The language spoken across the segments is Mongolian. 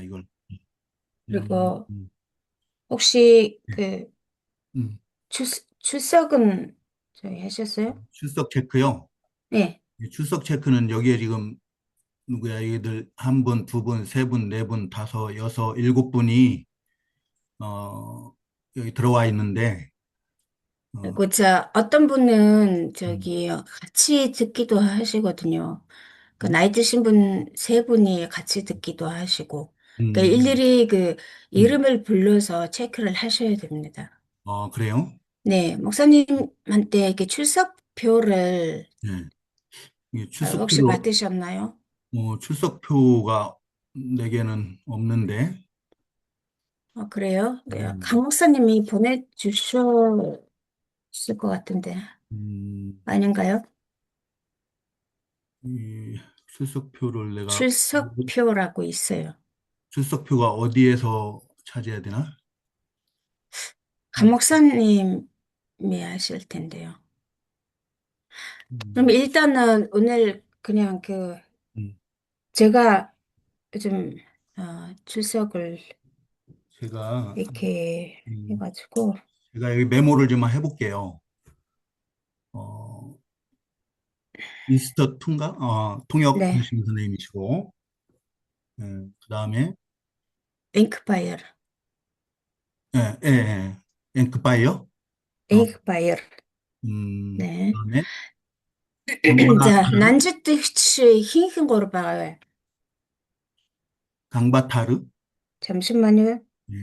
이걸. 음, 그리고 음, 혹시 네. 그 음. 출석은 저희 하셨어요? 출석 체크요. 네. 이 출석 체크는 여기에 지금 누구야? 얘들 한 분, 두 분, 세 분, 네 분, 다섯, 여섯, 일곱 분이 여기 들어와 있는데 어, 그리고 어떤 분은 음, 저기 같이 듣기도 하시거든요. 그 음, 나이 드신 분 세 분이 같이 듣기도 하시고. 그러니까 음, 일일이 그 음. 이름을 불러서 체크를 하셔야 됩니다. 그래요? 네, 목사님한테 이렇게 출석표를 네. 이 혹시 출석표를 받으셨나요? 출석표가 내게는 없는데. 그래요? 네, 강 음, 목사님이 보내주셨을 것 같은데. 음, 아닌가요? 이 출석표를 내가 출석표라고 있어요. 출석표가 어디에서 찾아야 되나? 강 목사님이 하실 텐데요. 그럼 음, 일단은 오늘 그냥 음. 제가 좀 출석을 제가 이렇게 음, 해가지고 제가 여기 메모를 좀 해볼게요. 어, 미스터 퉁가? 통역 네, 하시는 선생님이시고, 그 다음에, 잉크바이어, 예, 예, 예. 앵크바이어? 어, 잉크바이어. 그 네. 다음에, 강바타르? 자, 난지트치 흰 거로 봐요. 강바타르? 잠시만요. 예.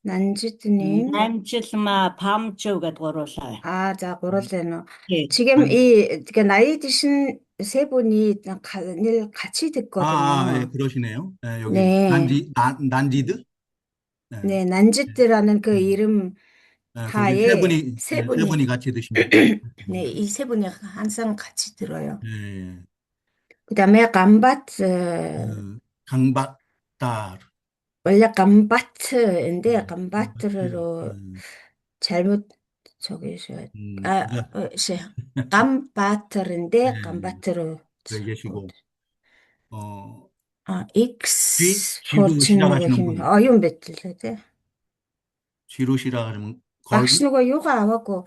난지트님. 남짓마 밤쪽에 걸어서요. 자, 그러세요. 예, 지금 그러니까 나이 드신 세 분이 늘 같이 예, 듣거든요. 그러시네요. 예, 여기, 네. 난지드? 예, 네, 예, 난지트라는 그 예. 이름 거기 세 하에 분이, 세 예, 세 분이, 분이 같이 드십니다. 네, 이 세 분이 항상 같이 들어요. 예, 예. 그다음에 감바트, 강바타르. 원래 감바트인데 강바트. 감바트로 잘못 저기 그죠? 예, 감바트인데 감바트로 그래 계시고, 어, G로 익스포츠누가 시작하시는 힘 분, 이건 뱉을래 G로 시작하시면, багш юугаа аваагүй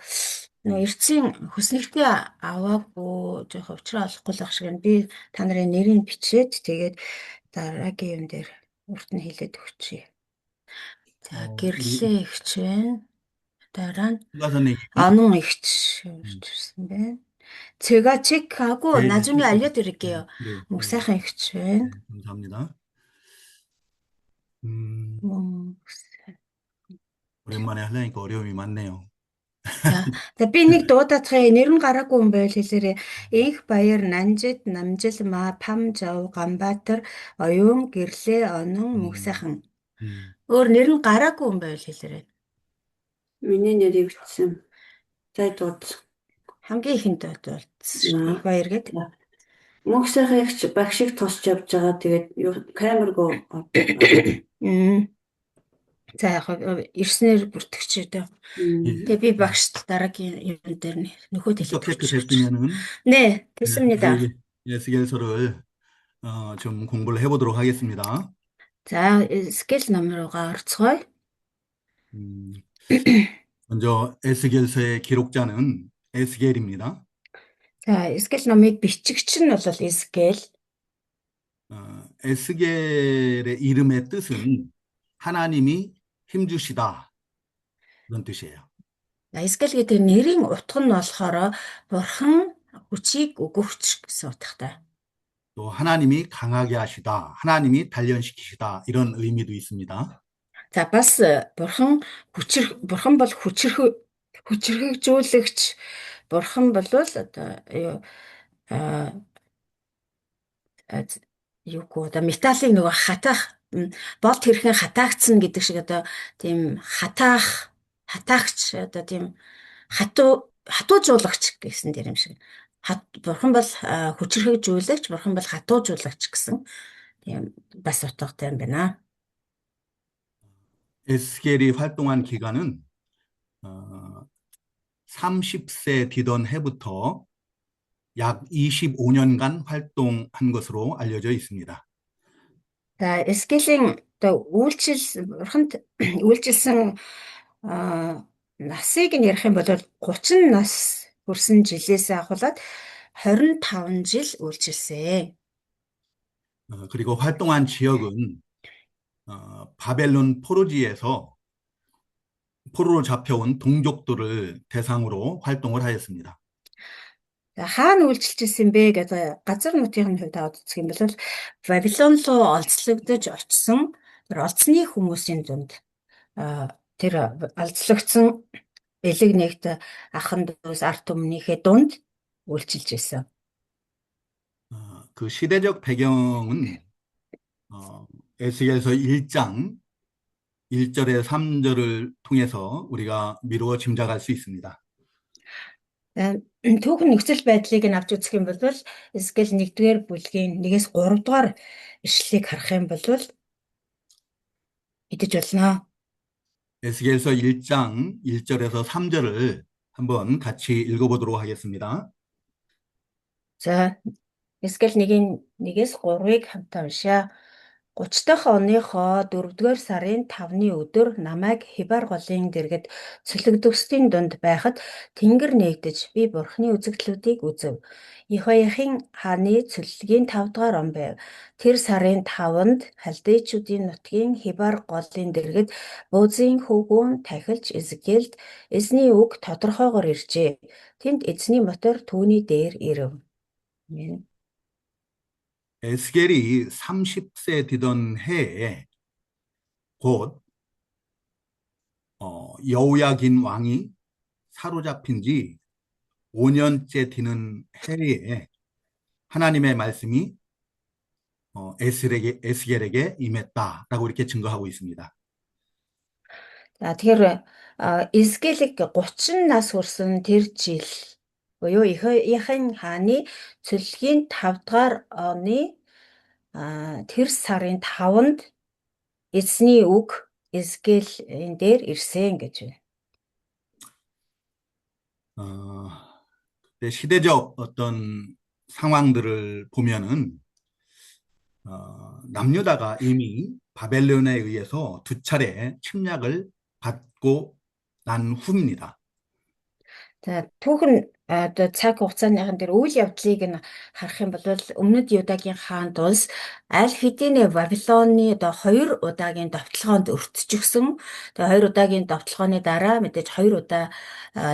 음, эртсэн хөснөлтөө аваагүй жоох уучраа олохгүй л ах шиг байна. Би та нарын нэрийг бичээд тэгээд дараагийн юм дээр урт нь хэлээд өгчээ. За 우리 гэрлээ ихч байна. Дараа нь 수가 선생님이, анон ихч 음, орж ирсэн байна. 제가 체크하고 나중에 알려드릴게요. 그래요. 목 сайхан ихч байна. 감사합니다. 음, 뭐, 오랜만에 하려니까 어려움이 많네요. За би нэг дуудаахыг нэр нь гараагүй юм байл хэлээрээ Инх Баяр Нанжид Намжил Ма Пам Жав Ганбаатар Оюун Гэрлээ Онон 음, Мөнхсайхан 음, өөр нэр нь гараагүй юм байл хэлээрээ миний нэрийг бичсэн. За дуудсан. хамгийн ихэнд дуулсан Аа. Инх Баяр гэдэг. Мөнх сайхагч багшиг тусч явж байгаа. Тэгээд камергүй За яг ирснээр бүртгэж дээ. 이- Тэгээ би багшд дараагийн юм дээр нөхөд хэлээд 출석 체크 өгчих гэж. 됐으면은, 네, 됐습니다. 에스겔서를 좀 공부를 해보도록 하겠습니다. За скил номероо орцгоё. 음, 먼저 에스겔서의 기록자는 에스겔입니다. За, Эсгэл номыг бичигч нь бол Эсгэл. 에스겔의 이름의 뜻은 하나님이 힘주시다, 그런 뜻이에요. За, Эсгэл гэдэг нэрийн утга нь болохоор бурхан хүчийг өгөгч гэсэн утгатай. 또 하나님이 강하게 하시다, 하나님이 단련시키시다, 이런 의미도 있습니다. За, бас бурхан бол хүчрхэгжүүлэгч. Бурхан бол одоо а, юу гоо одоо металлыг нөгөө хатаах болт хэрхэн хатаагдсан гэдэг шиг одоо тийм хатаагч одоо тийм хатуужуулагч гэсэн тэр юм шиг. Бурхан бол хүчрхэгжүүлэгч, бурхан бол хатуужуулагч гэсэн тийм бас утгатай юм байна. 에스겔이 활동한 기간은 30세 되던 해부터 약 25년간 활동한 것으로 알려져 있습니다. За, Эскелийн одоо бурханд үйлчилсэн насыг нь ярих юм бол 30 нас хүрсэн жилээс ахуулаад 25 жил үйлчилсэн. 그리고 활동한 지역은 바벨론 포로지에서 포로로 잡혀온 동족들을 대상으로 활동을 하였습니다. За, хаана үйлчилжсэн бэ гэдэг газар нутгийн хувьд аваад үзэх юм бол Вавилон руу олзлогдож очсон тэр олзны хүмүүсийн дунд тэр олзлогдсон элэг нэгт ахан дүүс арт түмнийхээ дунд үйлчилж байсан. 그 시대적 배경은 에스겔서 1장 1절에 3절을 통해서 우리가 미루어 짐작할 수 있습니다. Түүхэн нөхцөл байдлыг нь авч үзэх юм бол Эсгэл 1-р бүлгийн 1-ээс 3-р ишлэлийг харах юм бол идэж болно. 에스겔서 1장 1절에서 3절을 한번 같이 읽어보도록 하겠습니다. За, Эсгэл 1-ээс 3-ыг хамтаа уншаа. 30 дахь оныхоо 4-р сарын 5-ны өдөр намайг Хибар голын дэргэд цөлөгдөхсдийн дунд байхад тэнгэр нээгдэж би Бурхны үзэгдлүүдийг үзэв. Ихояхын хааны цөллөгийн 5 дахь он байв. Тэр сарын 5-нд халдейчүүдийн нутгийн Хибар голын дэргэд Бузийн хөвгүүн тахилч Эзекиэлд эзний үг тодорхойгоор иржээ. Тэнд эзний мотор түүний дээр ирэв. Амен. 에스겔이 30세 되던 해에 곧 여호야긴 왕이 사로잡힌 지 5년째 되는 해에 하나님의 말씀이 에스겔에게 임했다라고 이렇게 증거하고 있습니다. За, тэгэхээр Эзекиэлийг 30 нас хүрсэн тэр жил буюу Ихояхын хааны цөллөгийн 5 дахь оны тэр сарын 5-нд эзний үг Эзекиэлийн дээр ирсэн гэж байна. 그때 시대적 어떤 상황들을 보면은 남유다가 이미 바벨론에 의해서 2차례 침략을 받고 난 후입니다. За, түүхэн одоо цаг хугацааныхан дээр үйл явдлыг нь харах юм бол өмнөд Юдагийн хаанд улс аль хэдийн Вавилоны одоо 2 удаагийн довтлогоонд өртчихсөн. Тэгээ 2 удаагийн довтлогооны дараа мэдээж 2 удаа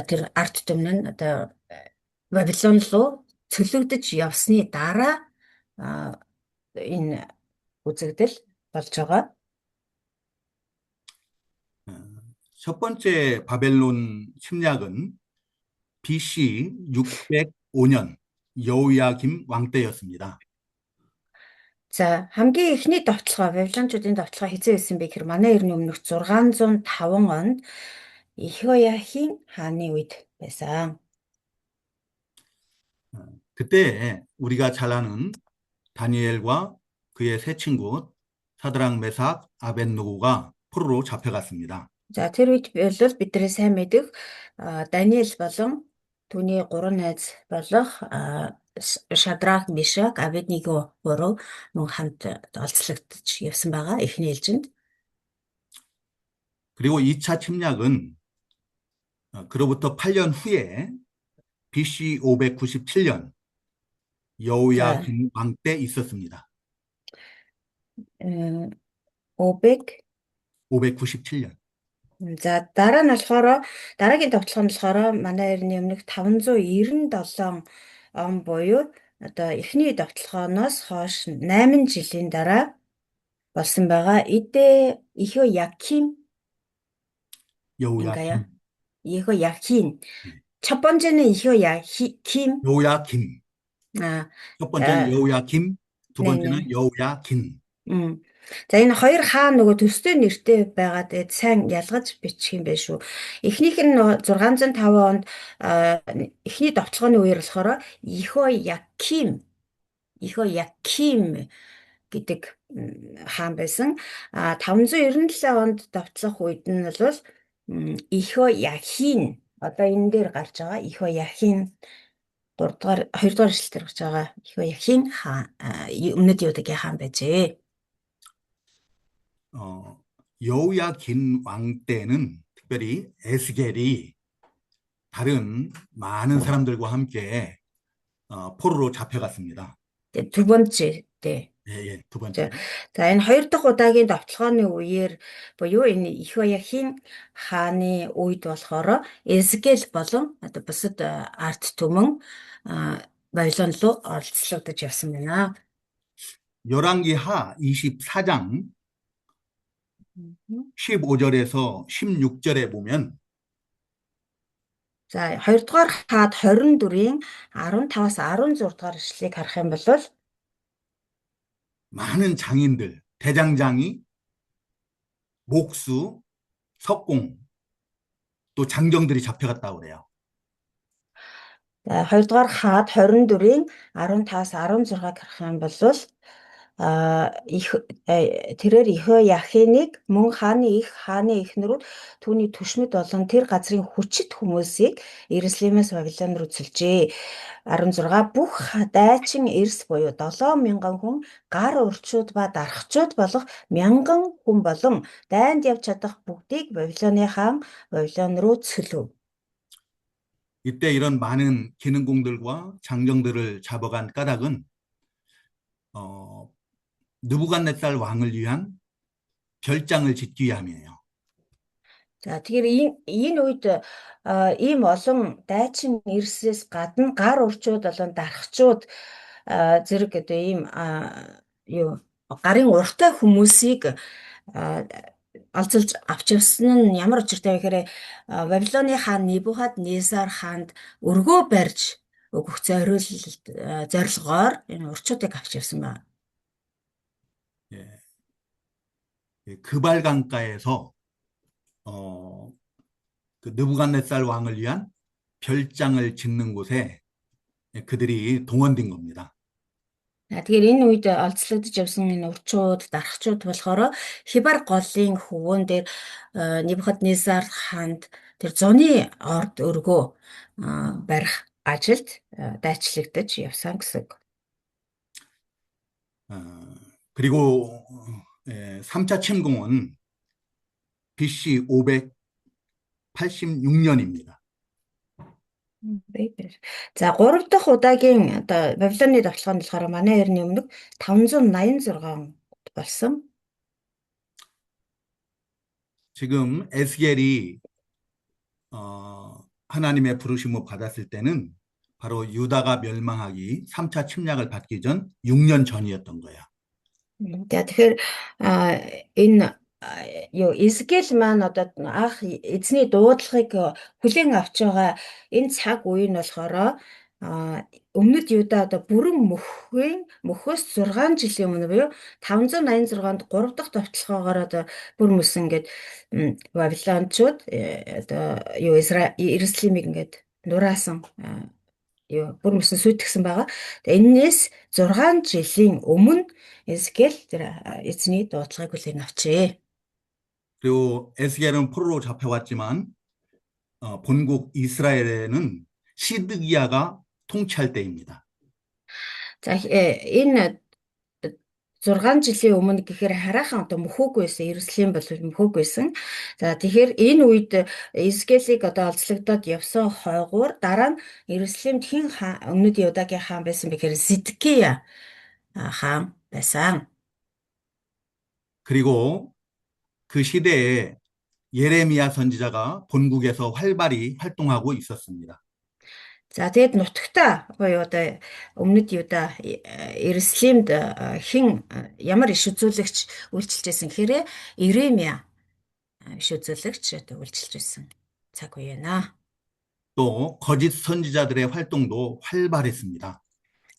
тэр арт түмэн нь одоо Вавилон руу цөлөгдөж явсны дараа энэ үзэгдэл болж байгаа. 첫 번째 바벨론 침략은 BC 605년 여호야김 왕 때였습니다. За, хамгийн эхний довтлогоо Вавилончуудын довтлогоо хэзээ байсан бэ гэхээр манай эртний өмнөх 605 онд Ихояхын хааны үед байсан. 그때 우리가 잘 아는 다니엘과 그의 세 친구 사드락, 메삭, 아벳느고가 포로로 잡혀갔습니다. За, тэр үед бол бидний сайн мэдэх Даниэл болон түүний 3 найз болох Шадрах, Мишак, Абедниго гурав мөн хамт олзлогдож явсан байгаа эхний ээлжинд. 그리고 2차 침략은 그로부터 8년 후에 BC 597년 여호야김 왕 때 있었습니다. 597년. За, дараа нь болохоор дараагийн довтлого нь болохоор манай эртний өмнөх 597 он буюу одоо эхний довтлогооноос хойш 8 жилийн дараа болсон байгаа. 이때 이호야킴 여호야김. 이호야킨. 첫 번째는 이호야킴. 여호야김. 첫 번째는 여호야김, 두 번째는 네네. 여호야긴. За, энэ хоёр хаан нөгөө төстэй нэртэй байгаад сайн ялгаж бичих юм байна шүү. Эхнийх нь 605 онд эхний довтлогооны үеэр болохоор Ихояким гэдэг хаан байсан. 597 онд довтлох үед нь бол Ихояхин одоо энэ дээр гарч байгаа Ихояхин 2 дугаар эшлэлээр гарч байгаа Ихояхин хаан өмнөд Юдагийн хаан байжээ. 어, 여호야긴 왕 때는 특별히 에스겔이 다른 많은 사람들과 함께 포로로 잡혀갔습니다. 두 번째 때. 예, 예, 두 За 번째로. за энэ хоёр дахь удаагийн давталгааны үеэр буюу энэ Их Баяхийн хааны үед болохоор Эзекэл болон одоо бусад ард түмэн Вавилон руу оролцлогдож явсан байна. 열왕기하 24장 15절에서 16절에 보면 За 2 дугаар хаад 24-ийн 15-аас 16 дугаар ишлэгийг харах юм бол 많은 장인들, 대장장이, 목수, 석공, 또 장정들이 잡혀갔다고 그래요. за 2 дугаар хаад 24-ийн 15-аас 16-ыг харах юм бол их тэрээр Их Яхиныг мөн хааны эхнэрүүд түүний түшмэд болон тэр газрын хүчит хүмүүсийг Иерусалимаас Вавилон руу цөлжээ. 16 бүх дайчин эрс буюу 7,000 хүн, гар урчууд ба дархчууд болох 1,000 хүн болон дайнд явж чадах бүгдийг Вавилоны хаан Вавилон руу цөлөв. 이때 이런 많은 기능공들과 장정들을 잡아간 까닭은 느부갓네살 왕을 위한 별장을 짓기 위함이에요. За тэгэхээр энэ үед ийм олон дайчин эрсээс гадна гар урчууд болон дархчууд зэрэг одоо ийм юу гарын уртай хүмүүсийг олзолж авч явсан нь ямар учиртай вэ гэхээр Вавилоны хаан Небухаднезар хаанд өргөө барьж өгөх зорилгоор энэ урчуудыг авч явсан байна. 그발강가에서 그 느부갓네살 왕을 위한 별장을 짓는 곳에 그들이 동원된 겁니다. Тэгэхээр энэ үед олзлогдож явсан энэ урчууд, дархчууд болохоор Хибар голын хөвөн дээр Небухаднезар хаанд тэр зуны орд өргөө барих ажилд дайчлагдаж явсан гэсэн. 그리고 3차 침공은 BC 586년입니다. За 3 дахь удаагийн одоо Вавилоны давталгаанд болохоор манай эртний өмнө 586 болсон. 지금 에스겔이 하나님의 부르심을 받았을 때는 바로 유다가 멸망하기 3차 침략을 받기 전 6년 전이었던 거야. Тэгэхээр энэ юу Эзекэл маань одоо анх эзний дуудлагыг хүлээн авч байгаа энэ цаг үе нь болохоор өмнөд Юда одоо бүрэн мөхөөс 6 жилийн өмнө буюу 586-нд 3 дахь давталгаагаар одоо бүр мөсөн ингээд Вавилончууд одоо юу Иерусалимыг ингээд нураасан юу бүр мөсөн сүйтгэсэн байгаа. Тэгээ энэс 6 жилийн өмнө Эзекэл тэр эзний дуудлагыг хүлээн авчээ. 그리고 에스겔은 포로로 잡혀갔지만 본국 이스라엘에는 시드기야가 통치할 때입니다. За энэ 6 жилийн өмнө гэхээр хараахан одоо мөхөөгүй байсан Иерусалим бол мөхөөгүйсэн. За тэгэхээр энэ үед Эзекэлийг одоо олзлогдоод явсан хойгуур дараа нь Иерусалимд хэн өмнөд Юдагийн хаан байсан бэ гэхээр Зидкия хаан байсан. 그리고 그 시대에 예레미야 선지자가 본국에서 활발히 활동하고 있었습니다. За тэгэд нутагта буюу одоо өмнөд Юда Иерусалимд хэн ямар иш үзүүлэгч үйлчилж байсан гэхээр Иеремия иш үзүүлэгч одоо үйлчилж байсан цаг үе байна. 또 거짓 선지자들의 활동도 활발했습니다.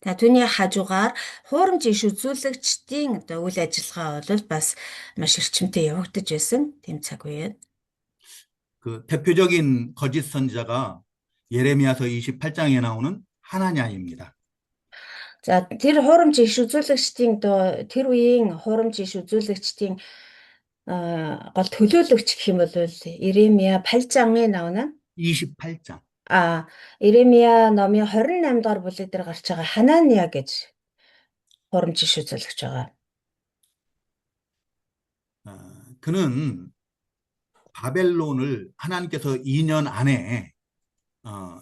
За түүний хажуугаар хуурамч иш үзүүлэгчдийн одоо үйл ажиллагаа бол бас маш эрчимтэй явагдаж байсан тийм цаг үе. 그 대표적인 거짓 선지자가 예레미야서 28장에 나오는 하나냐입니다. За тэр хуурамч иш үзүүлэгчдийн тэр үеийн хуурамч иш үзүүлэгчдийн гол төлөөлөгч гэх юм бол Иеремия 8장에 나오는 28장. Иеремия номын 28 дугаар бүлэг дээр гарч байгаа Ханания гэж хуурамч иш үзүүлэгч байгаа. 그는 바벨론을 하나님께서 2년 안에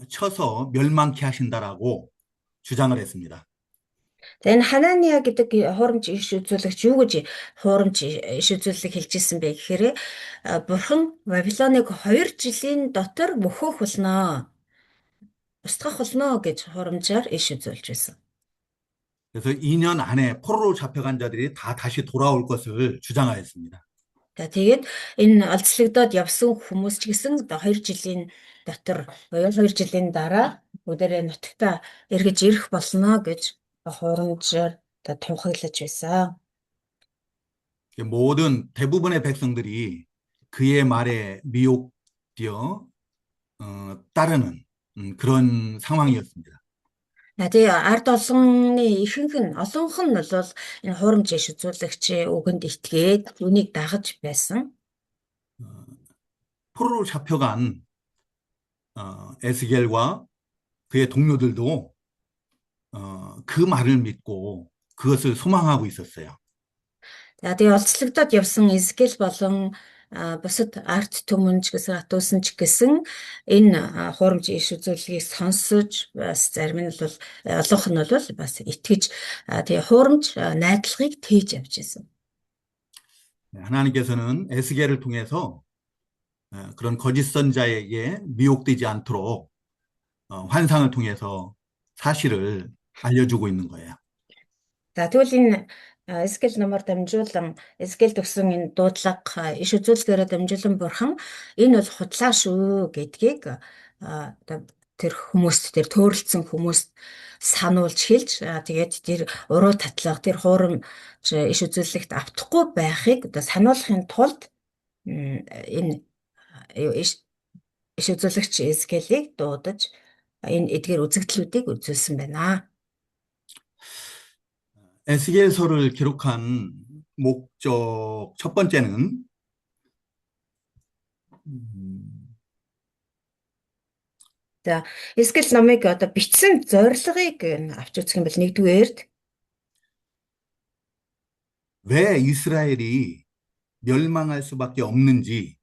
쳐서 멸망케 하신다라고 주장을 했습니다. За энэ Ханания гэдэг хуурамч иш үзүүлэгч юу гэж хуурамч иш үзүүлэг хэлж ирсэн бэ гэхээр Бурхан Вавилоныг 2 жилийн дотор мөхөх болно. Устгах болно гэж хуурамчаар иш үзүүлж байсан. 그래서 2년 안에 포로로 잡혀간 자들이 다 다시 돌아올 것을 주장하였습니다. За тэгээд энэ олзлогдоод явсан хүмүүс ч гэсэн 2 жилийн дотор буюу 2 жилийн дараа бүгдээрээ нутагтаа эргэж ирэх болно гэж хуурамчаар тунхаглаж байсан. 모든 대부분의 백성들이 그의 말에 미혹되어 따르는 그런 상황이었습니다. Тэгээ ард олонны ихэнх нь олонх нь бол энэ хуурамч иш үзүүлэгч үгэнд итгээд үнийг дагаж байсан. 포로로 잡혀간 에스겔과 그의 동료들도 그 말을 믿고 그것을 소망하고 있었어요. За тэгээ олзлогдоод явсан Изекэл болон бусад арт түмэнч гэсэн атуусан ч гэсэн энэ хуурамч иш үзүүлгийг сонсож бас зарим нь бол олонх нь бол бас итгэж тэгээ хуурамч найдлагыг тээж явж байсан. 하나님께서는 에스겔을 통해서 그런 거짓 선자에게 미혹되지 않도록 환상을 통해서 사실을 알려주고 있는 거예요. За тэгвэл энэ Эзекэл номоор дамжуулан Эзекэлд өгсөн энэ дуудлага иш үзүүлгээрээ дамжуулан Бурхан энэ бол худлаа шүү гэдгийг тэр хүмүүст тэр төөрөлдсөн хүмүүст сануулж хэлж тэгээд тэр уруу татлага тэр хуурамч иш үзүүлэгт автахгүй байхыг одоо сануулахын тулд энэ иш үзүүлэгч Эзекэлийг дуудаж энэ эдгээр үзэгдлүүдийг үзүүлсэн байна. 에스겔서를 기록한 목적 첫 번째는 За Эзекэл номыг одоо бичсэн зорилгыг авч үзэх юм бол нэгдүгээрд 왜 이스라엘이 멸망할 수밖에 없는지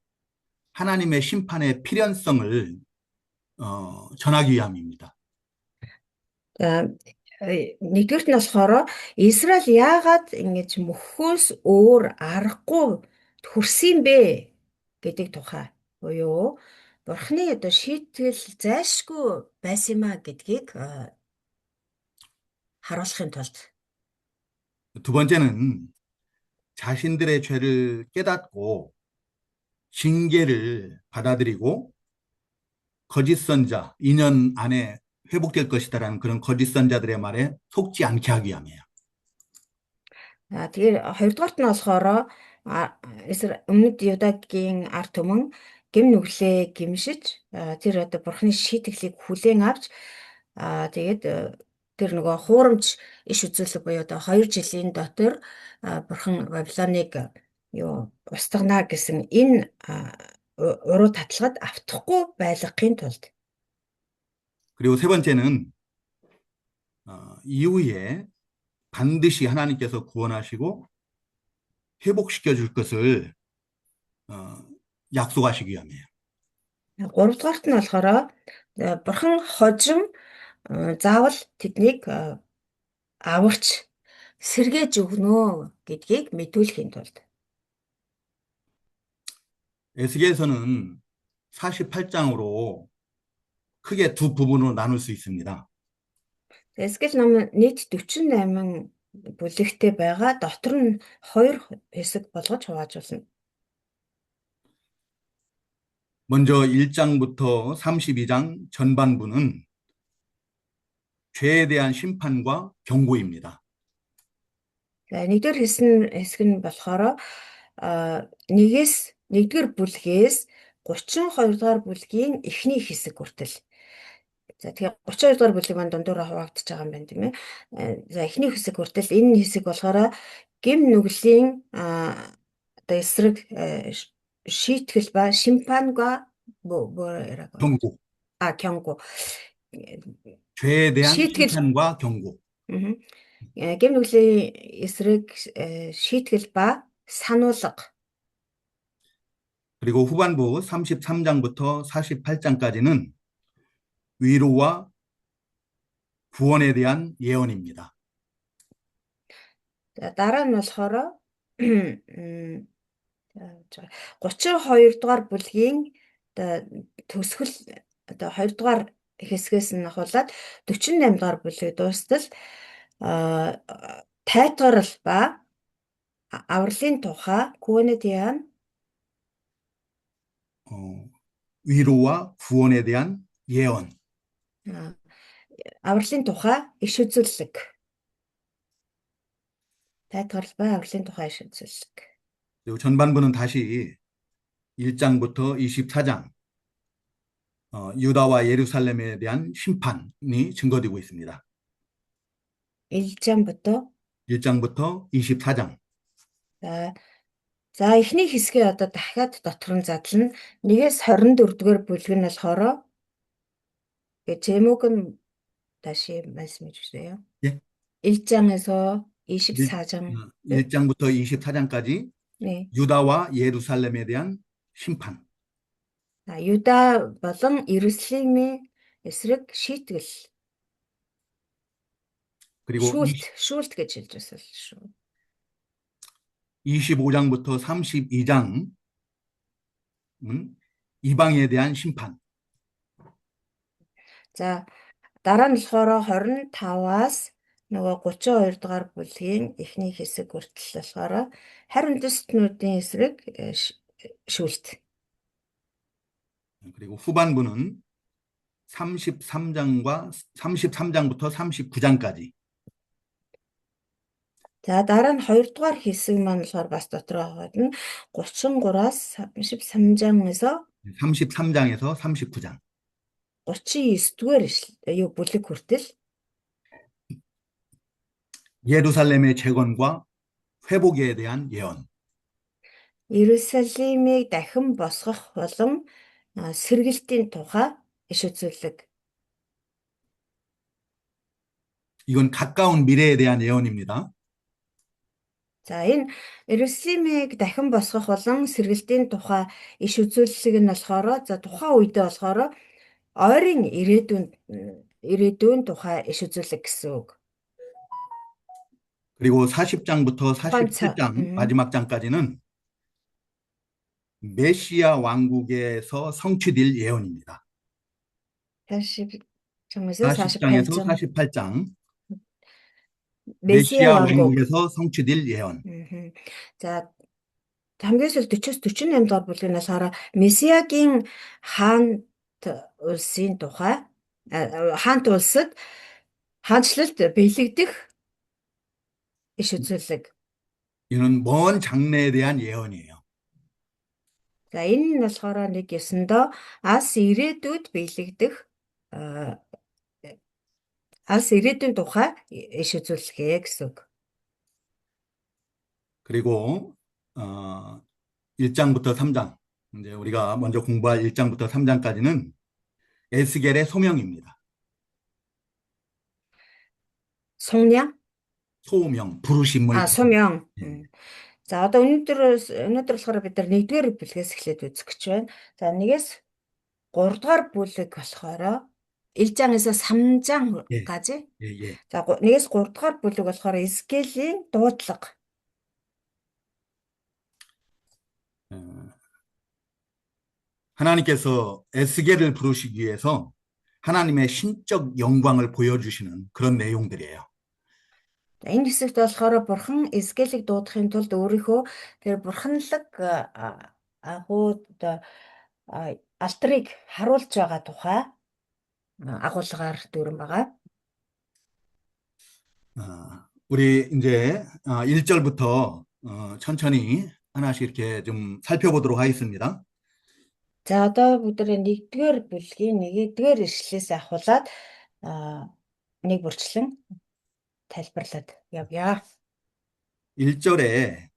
하나님의 심판의 필연성을 전하기 위함입니다. За нэгдүгээрт нь болохоор Израиль яагаад ингэж мөхөөс өөр аргагүй хүрсэн бэ гэдэг тухай буюу Бурхны одоо шийтгэл зайлшгүй байсан юм а гэдгийг харуулахын тулд. 두 번째는 자신들의 죄를 깨닫고 징계를 받아들이고 거짓 선자 2년 안에 회복될 것이다라는 그런 거짓 선자들의 말에 속지 않게 하기 위함이에요. Тэгээд хоёрдугаарт нь болохоор өмнөд Юдагийн ард түмэн гэм нүглээ гимшиж тэр одоо Бурхны шийтгэлийг хүлээн авч тэгээд тэр нөгөө хуурамч иш үзүүлэг буюу одоо 2 жилийн дотор Бурхан Вавилоныг устгана гэсэн энэ уруу татлагад автахгүй байлгахын тулд. 그리고 세 번째는 이후에 반드시 하나님께서 구원하시고 회복시켜 줄 것을 약속하시기 위함이에요. Гуравдугаарт нь болохоор Бурхан хожим заавал тэднийг аварч сэргээж өгнө гэдгийг мэдүүлэхийн тулд. 에스겔서는 48장으로 크게 두 부분으로 나눌 수 있습니다. Эзекэл ном нийт 48 бүлэгтэй байгаа. Дотор нь 2 хэсэг болгож хуваажуулна. 먼저 1장부터 32장 전반부는 죄에 대한 심판과 경고입니다. За нэгдүгээр хэсэг нь болохоор 1-р бүлгээс 32 дугаар бүлгийн эхний хэсэг хүртэл. За тэгээ 32 дугаар бүлэг маань дундуур хуваагдаж байгаа юм байна тийм ээ. За эхний хэсэг хүртэл энэ хэсэг болохоор гэм нүглийн одоо эсрэг шийтгэл ба 심판과 경고. 경고. 죄에 대한 шийтгэл. 심판과 경고. гэм нүглийн эсрэг шийтгэл ба сануулга 그리고 후반부 33장부터 48장까지는 위로와 구원에 대한 예언입니다. За дараа нь болохоор за 32 дугаар бүлгийн одоо төгсгөл одоо 2 дугаар хэсгээс нь ахуулаад 48 дугаар бүлэг дуустал тайтгарал ба авралын тухай 구원에 대한 위로와 구원에 대한 예언. авралын тухай иш үзүүлэг. тайтгарал ба авралын тухай иш үзүүлэг. 그리고 전반부는 다시 1장부터 24장 유다와 예루살렘에 대한 심판이 증거되고 있습니다. 1장부터 1장부터 24장. За эхний хэсгээ одоо дахиад дотор нь задлана. 1-ээс 24 дугаар бүлэг нь болохоор 제목은 다시 말씀해 주세요. 예. 1장에서 24장. 1장부터 24장까지 네. 유다와 예루살렘에 대한 심판. 유다 болон Иерусалим의 эсрэг шийтгэл. 그리고 шүүлт гэж хэлж байсан шүү. 25장부터 32장은 이방에 대한 심판. За дараа нь болохоор 25-аас нөгөө 32 дугаар бүлгийн эхний хэсэг хүртэл болохоор харин дэстнүүдийн эсрэг шүүлт. 그리고 후반부는 33장부터 39장까지. За дараа нь 2 дугаар хэсэг маань болохоор бас дотор байгаа нь 33-аас 33장에서 39장. 39 дугаар бүлэг хүртэл 예루살렘의 재건과 회복에 대한 예언. Иерусалимыг дахин босгох болон сэргэлтийн тухай иш үзүүлэг. 이건 가까운 미래에 대한 예언입니다. За энэ Иерусалимыг дахин босгох болон сэргэлтийн тухай иш үзүүлэг нь болохоор за тухайн үедээ болохоор ойрын ирээдүйн тухай иш үзүүлэг гэсэн үг. 그리고 40장부터 47장 마지막 장까지는 메시아 왕국에서 성취될 예언입니다. 40장에서 48장 메시아 왕국에서 성취될 예언. 자, хамгийн сүүл 40-с 48 дугаар бүлгээс хараа Месиагийн хаант улсын тухай хаант улсад хаанчлалд бэлэгдэх иш үзүүлэг. 이는 먼 장래에 대한 예언이에요. За энэ нь болохоор нэг ёсондоо алс ирээдүйд бэлэгдэх алс ирээдүйн тухай иш үзүүлэхээ гэсэн үг. 그리고 1장부터 3장 이제 우리가 먼저 공부할 1장부터 3장까지는 에스겔의 소명입니다. 소명, 부르심을. 소명. За одоо өнөөдөр болохоор бид нар 1-р бүлгээс эхлээд үзэх гэж байна. За 1-ээс 3 дугаар бүлэг болохоор 1장에서 3장까지. 예. За 1-ээс 3 дугаар бүлэг болохоор Эзекиэлийн дуудлага. 하나님께서 에스겔을 부르시기 위해서 하나님의 신적 영광을 보여주시는 그런 내용들이에요. Энэ хэсэгт болохоор бурхан Эзекиэлийг дуудахын тулд өөрийнхөө тэр бурханлаг алтрыг харуулж байгаа тухай агуулгаар дүрэн байгаа. 우리 이제 1절부터 천천히 하나씩 이렇게 좀 살펴보도록 하겠습니다. За одоо бүгдээ 1-р бүлгийн 1-р ишлэлээс ахуулаад нэг бүрчлэн тайлбарлаад явъя. 1절에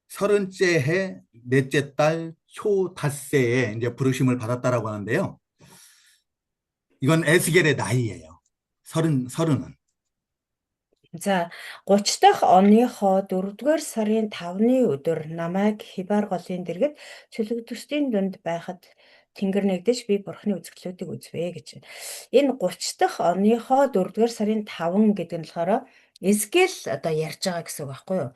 30째 해 넷째 달 초 닷새에 이제 부르심을 받았다라고 하는데요. 이건 에스겔의 나이예요. 30은. За 30 дахь оныхоо 4-р сарын 5-ны өдөр намайг Хибар голын дэргэд чөлөөтөсдийн дунд байхад тэнгэр нэгдэж би бурхны үзэгдлүүдийг үзвэ гэж байна. Энэ 30 дахь оныхоо 4-р сарын 5 гэдэг нь болохоор Эзекиэл одоо ярьж байгаа гэсэн үг байхгүй юу?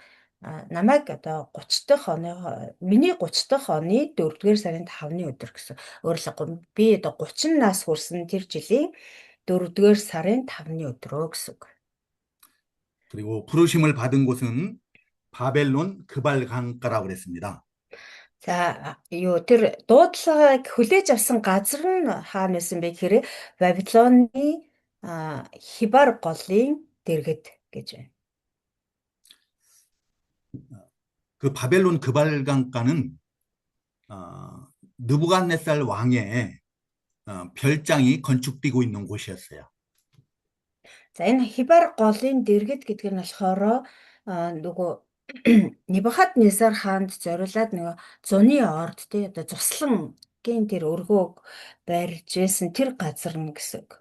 Намайг одоо 30 дахь оныхоо миний 30 дахь оны 4-р сарын 5-ны өдөр гэсэн. Өөрөөр хэлбэл би одоо 30 нас хүрсэн тэр жилийн 4-р сарын 5-ны өдрөө гэсэн үг. 그리고 부르심을 받은 곳은 바벨론 그발 강가라고 그랬습니다. За юу тэр дуудлагыг хүлээж авсан газар нь хаана байсан бэ гэхээр Бабилоны Хибар голын дэргэд гэж байна. 그 바벨론 그발 강가는 느부갓네살 왕의 별장이 건축되고 있는 곳이었어요. За энэ Хибар голын дэргэд гэдэг нь болохоор нөгөө Небухаднесар хаанд зориулаад нөгөө зуны орд тий одоо Зуслангийн тэр өргөөг барьж байсан тэр газар нь гэсэн үг.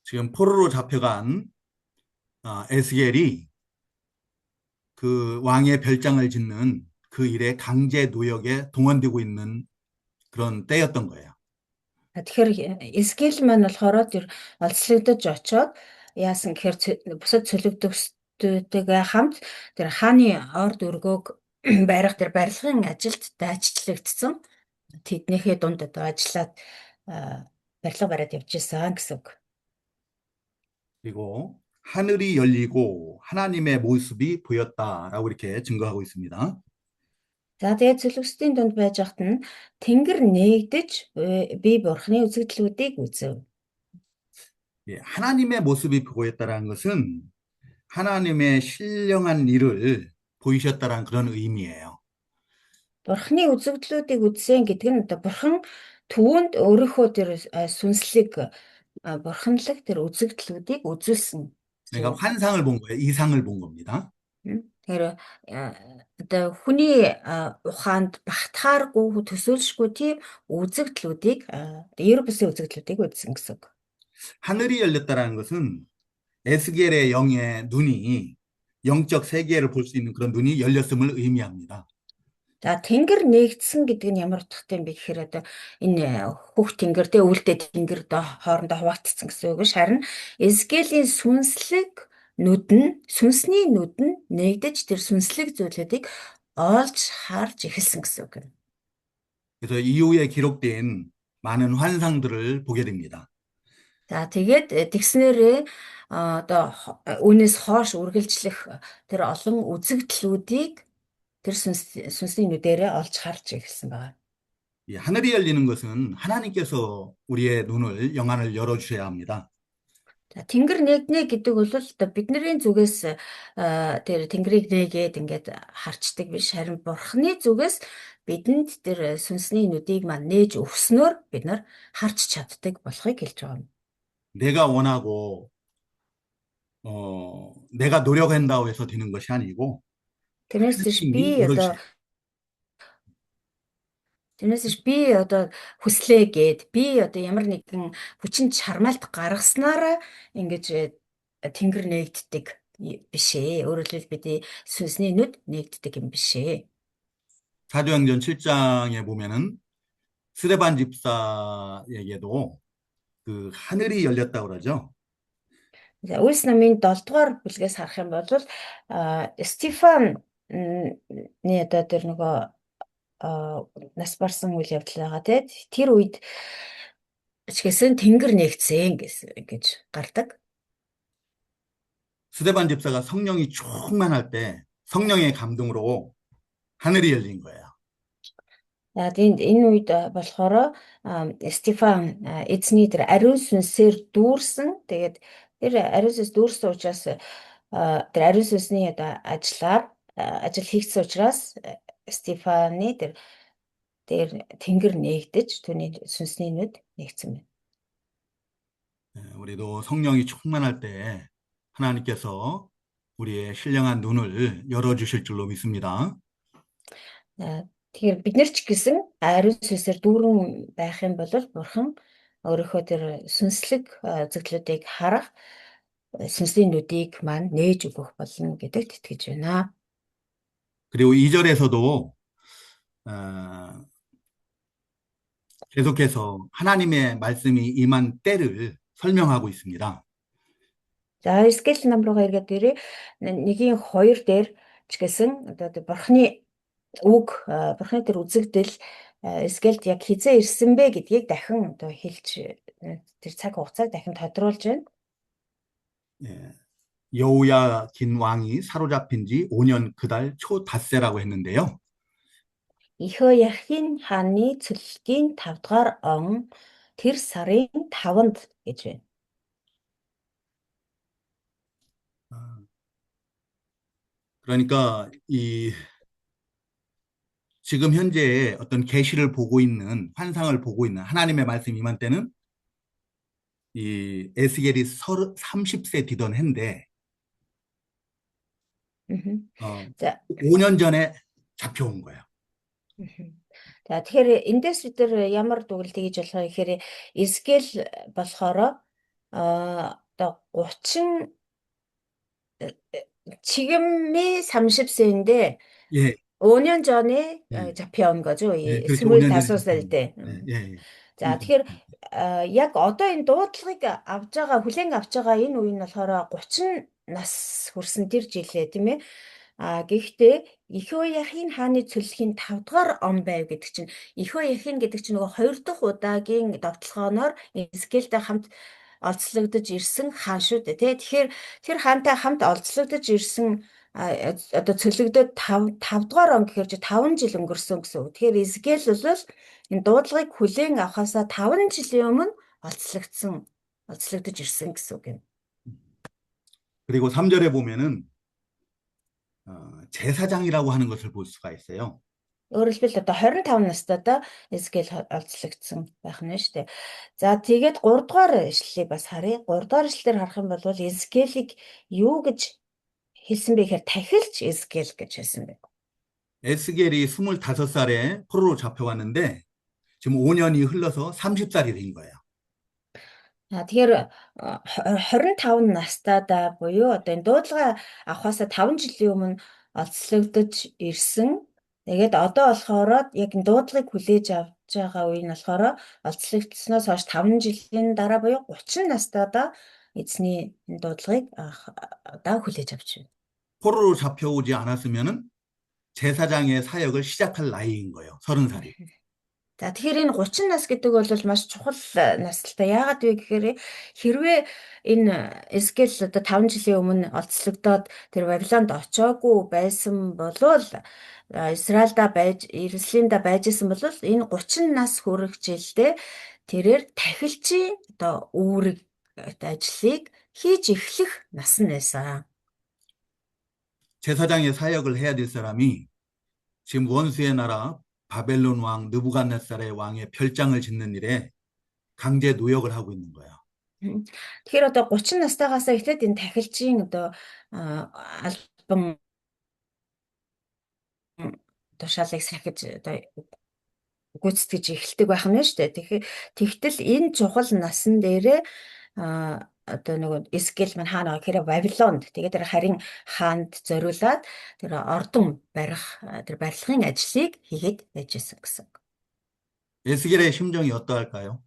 지금 포로로 잡혀간 에스겔이 그 왕의 별장을 짓는 그 일에 강제 노역에 동원되고 있는 그런 때였던 거예요. Тэгэхээр Эзекиэл маань болохоор тэр олцлогдож очоод яасан гэхээр бусад цөлөгдөгчдтэйгээ хамт тэр хааны орд өргөөг барих тэр барилгын ажилд дайчлагдсан. Тэднийхээ дунд одоо ажиллаад барилга бариад явж исэн гэсэн үг. 그리고 하늘이 열리고 하나님의 모습이 보였다라고 이렇게 증거하고 있습니다. За тэгээд цөлөгчдийн дунд байж хат нь тэнгэр нээгдэж би бурхны үзэгдлүүдийг үзэв. 예, 하나님의 모습이 보였다라는 것은 하나님의 신령한 일을 보이셨다라는 그런 의미예요. Бурхны үзэгдлүүдийг үзсэн гэдэг нь одоо бурхан түүнд өөрийнхөө тэр сүнслэг бурханлаг тэр үзэгдлүүдийг үзүүлсэн. 그러니까 환상을 본 거예요. 이상을 본 겁니다. Тэгэхээр одоо хүний ухаанд багтахааргүй төсөөлшгүй тийм үзэгдлүүдийг ер бусын үзэгдлүүдийг үзсэн гэсэн үг. 하늘이 열렸다라는 것은 에스겔의 영의 눈이 영적 세계를 볼 수 있는 그런 눈이 열렸음을 의미합니다. За тэнгэр нээгдсэн гэдэг нь ямар утгатай юм бэ гэхээр одоо энэ хөх тэнгэр тэ үлдээ тэнгэр хоорондоо хуваагдсан гэсэн үг биш. Харин Эзекиэлийн сүнсний нүд нь нээгдэж тэр сүнслэг зүйлүүдийг олж харж эхэлсэн гэсэн үг юм. 그래서 이후에 기록된 많은 환상들을 보게 됩니다. За тэгээд тэгснээрээ одоо үүнээс хойш үргэлжлэх тэр олон үзэгдлүүдийг тэр сүнсний нүдэрээ олж харж эхэлсэн байна. 이 하늘이 열리는 것은 하나님께서 우리의 눈을 영안을 열어주셔야 합니다. За тэнгэр нээгнэ гэдэг бол одоо бидний зүгээс тэр тэнгэрийг нээгээд ингээд харцдаг биш, харин бурхны зүгээс бидэнд тэр сүнсний нүдийг маань нээж өгснөөр бид нар харж чаддаг болохыг хэлж байгаа юм. 내가 원하고 내가 노력한다고 해서 되는 것이 아니고 Тэрнээс би одоо хүслээ гээд би одоо ямар нэгэн хүчин чармаалт гаргаснараа ингэж тэнгэр нээгддэг биш ээ. Өөрөөр хэлбэл бидний сүнсний нүд нээгддэг юм биш ээ. 사도행전 7장에 보면은 스데반 집사에게도 그 하늘이 열렸다고 그러죠. За Үлс намын 7-р бүлгээс харах юм бол Стефан одоо тэр нөгөө нас барсан үйл явдал байгаа тийм тэр үед чигсэн тэнгэр нээгдсэн гэж гардаг. 스데반 집사가 성령이 충만할 때 성령의 감동으로 하늘이 열린 거예요. За энэ үед болохоор Стефан эзний тэр ариун сүнсээр дүүрсэн. Тэгээд тэр ариун сүнс дүүрсэн учраас тэр ариун сүнсний одоо ажил хийгдсэн учраас Стефаны тэр тэнгэр нээгдэж түүний сүнсний нүд нээгдсэн байна. 우리도 성령이 충만할 때 하나님께서 우리의 신령한 눈을 열어주실 줄로 믿습니다. Тэгэхээр бид нар ч гэсэн ариун сүнсээр дүүрэн байх юм бол бурхан өөрийнхөө тэр сүнслэг зөвлөдүүдийг харах сүнслэг нүдийг маань нээж өгөх болно гэдэгт итгэж байна. 그리고 2절에서도 계속해서 하나님의 말씀이 임한 때를 설명하고 있습니다. За скел нам руугаа эргээд ирээ. 1-2 дээр ч гэсэн одоо бурхны үг, бурхны тэр үзэгдэл скелд яг хизээ ирсэн бэ гэдгийг дахин одоо хэлж тэр цаг хугацааг дахин тодруулж байна. 예, 여호야긴 왕이 사로잡힌 지 5년 그달 초 닷새라고 했는데요. Ихояхин хааны цөллөгийн 5 дугаар он тэр сарын 5-нд гэж байна. 그러니까 지금 현재 어떤 계시를 보고 있는 환상을 보고 있는 하나님의 말씀이 임한 때는 이 에스겔이 30세 뒤던 해인데 За 5년 전에 잡혀온 거예요. За тэгэхээр эндээс бид нар ямар дүгнэлт хийж болох вэ гэхээр Эзекиэл болохоор одоо 30 지금이 30세인데 예, 5년 전에 예. 잡혀온 거죠. 예, 이 그렇죠. 5년 전에 25살 때. 예, 예. За тэгэхээр яг одоо энэ дуудлагыг авж байгаа, хүлээн авч байгаа энэ үе нь болохоор 30 нас хүрсэн тэр жилээ тийм ээ. Гэхдээ Ихояхин хааны цөллөгийн 5 дугаар он байв гэдэг чинь Ихояхин гэдэг чинь нөгөө 2 дахь удаагийн довтлогооноор Эзекиэлтэй хамт олзлогдож ирсэн хаан шүү дээ тий. Тэгэхээр тэр хаантай хамт олзлогдож ирсэн одоо цөлөгдөд 5 дугаар он гэхээр чи 5 жил өнгөрсөн гэсэн үг. Тэгэхээр Эзекиэл бол энэ дуудлагыг хүлээн авахаасаа 5 жилийн өмнө олзлогдож ирсэн гэсэн үг юм. 그리고 3절에 보면은 제사장이라고 하는 것을 볼 수가 있어요. Өөрөөр хэлбэл одоо 25 настайдаа Эзекиэл олзлогдсон байх нь шүү дээ. За тэгээд 3 дугаар ишлэлийг бас харъя. 3 дугаар ишлэлээр харах юм бол Эзекиэлийг юу гэж хэлсэн бэ гэхээр тахилч Эзекиэл гэж хэлсэн бэ. 에스겔이 25살에 포로로 잡혀갔는데 지금 5년이 흘러서 30살이 된 거예요. Тэгэхээр 25 настайдаа буюу одоо энэ дуудлага авахаасаа 5 жилийн өмнө олзлогдож ирсэн. Тэгээд одоо болохоор яг энэ дуудлагыг хүлээж авч байгаа үе нь болохоор олзлогдсноос хойш 5 жилийн дараа буюу 30 настайдаа эзний энэ дуудлагыг одоо хүлээж авч байна. 포로로 잡혀오지 않았으면은 제사장의 사역을 시작할 나이인 거예요. 30살이. За тэгэхээр энэ 30 нас гэдэг бол маш чухал настай. Яагаад вэ гэхээр хэрвээ энэ Эзекиэл одоо 5 жилийн өмнө олзлогдоод тэр Вавилонд очоогүй байсан бол Иерусалимда байжсэн бол энэ 30 нас хүрэх жилдээ тэрээр тахилчийн одоо үүрэг ажлыг хийж эхлэх нас нь байсан. 제사장의 사역을 해야 될 사람이 지금 원수의 나라 바벨론 왕 느부갓네살의 왕의 별장을 짓는 일에 강제 노역을 하고 있는 거예요. Тэгэхээр одоо 30 настайгаас эхлээд энэ тахилчийн одоо альбом тушаалыг сахиж одоо гүйцэтгэж эхэлдэг байх нь шүү дээ. Тэгтэл энэ чухал насан дээрээ одоо нөгөө Эзекиэл маань хаана гэхээр Вавилонд тэгээд тэр харин хаанд зориулаад тэр ордон барих тэр барилгын ажлыг хийгээд байжсэн гэсэн. 에스겔의 심정이 어떠할까요?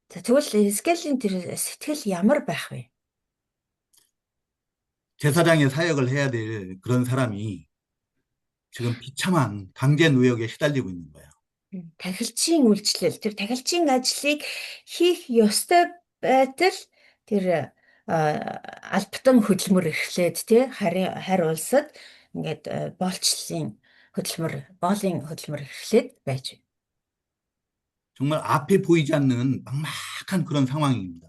За тэгвэл Эзекиэлийн тэр сэтгэл ямар байх вэ? 제사장의 사역을 해야 될 그런 사람이 지금 비참한 강제 노역에 시달리고 있는 거예요. Тахилчийн үйлчлэл тэр тахилчийн ажлыг хийх ёстой байтал тэр албатан хөдөлмөр эхлээд тий харь улсад ингээд боолын хөдөлмөр эхлээд байж байна. 정말 앞에 보이지 않는 막막한 그런 상황입니다.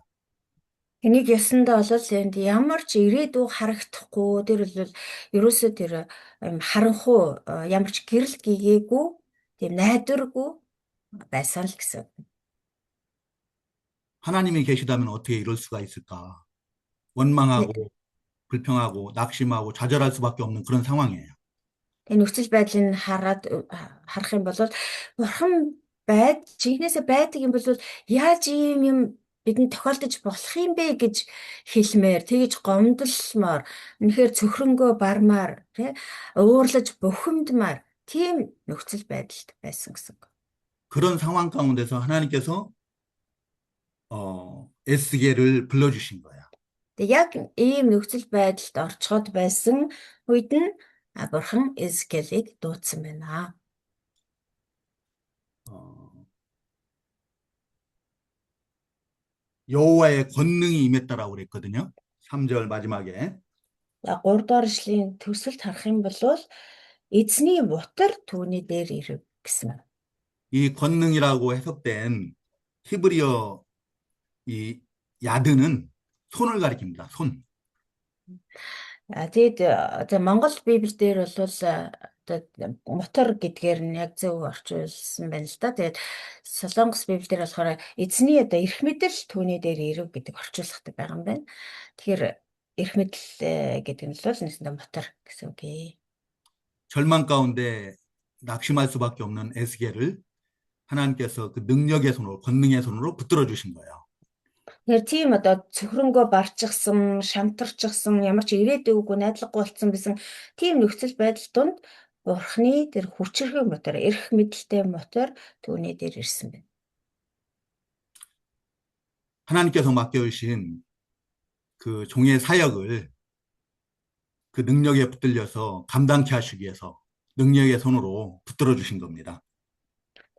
Энийг ясандаа бол энд ямар ч ирээдүй харагдахгүй тэр бол ерөөсөө тэр харанхуй ямар ч гэрэл гийгээгүй тийм найдваргүй байсан л гэсэн. 하나님이 계시다면 어떻게 이럴 수가 있을까? 원망하고 불평하고 낙심하고 좌절할 수밖에 없는 그런 상황이에요. Энэ нөхцөл байдлыг харах юм бол бурхан чихнээсээ байдаг юм бол яаж ийм юм бидэнд тохиолдож болох юм бэ гэж хэлмээр, тэгж гомдлмоор, үнэхээр цөхрөнгөө бармаар, тий, уурлаж бухимдмаар тийм нөхцөл байдалд байсан гэсэн үг. 그런 상황 가운데서 하나님께서 에스겔을 불러주신 거야. Тэг яг ийм нөхцөл байдалд орчход байсан үед нь Бурхан Эзекиэлийг дуудсан байна. 어, 여호와의 권능이 임했다라고 그랬거든요. 3절 마지막에. За 3 дугаар ишлэлийн төгсөлд харах юм бол эзний мутар түүний дээр ирэв гэсэн байна. 이 권능이라고 해석된 히브리어 이 야드는 손을 가리킵니다. 손. Тэгээд за Монгол Библиэлд бол одоо мутар гэдгээр нь яг зөв орчуулсан байна л да. Тэгээд Солонгос Библиэлд болохоор эзний одоо эрх мэдэл түүний дээр ирэв гэдэг орчуулгатай байгаа юм байна. Тэгэхээр эрх мэдэл гэдэг нь бол нэсэндээ мутар гэсэн үг. 절망 가운데 낙심할 수밖에 없는 에스겔을 하나님께서 그 능력의 손으로, 권능의 손으로 붙들어 주신 거예요. Тэгэхээр тийм одоо цөхрөнгөө барчихсан, шантарчихсан, ямар ч ирээдүйгүй найдваргүй болцсон гэсэн тийм нөхцөл байдал донд Бурхны тэр хүчрхэг мотор, эрх мэдэлтэй мотор түүний дээр ирсэн байна. 하나님께서 맡겨주신 그 종의 사역을 그 능력에 붙들려서 감당케 하시기 위해서 능력의 손으로 붙들어 주신 겁니다.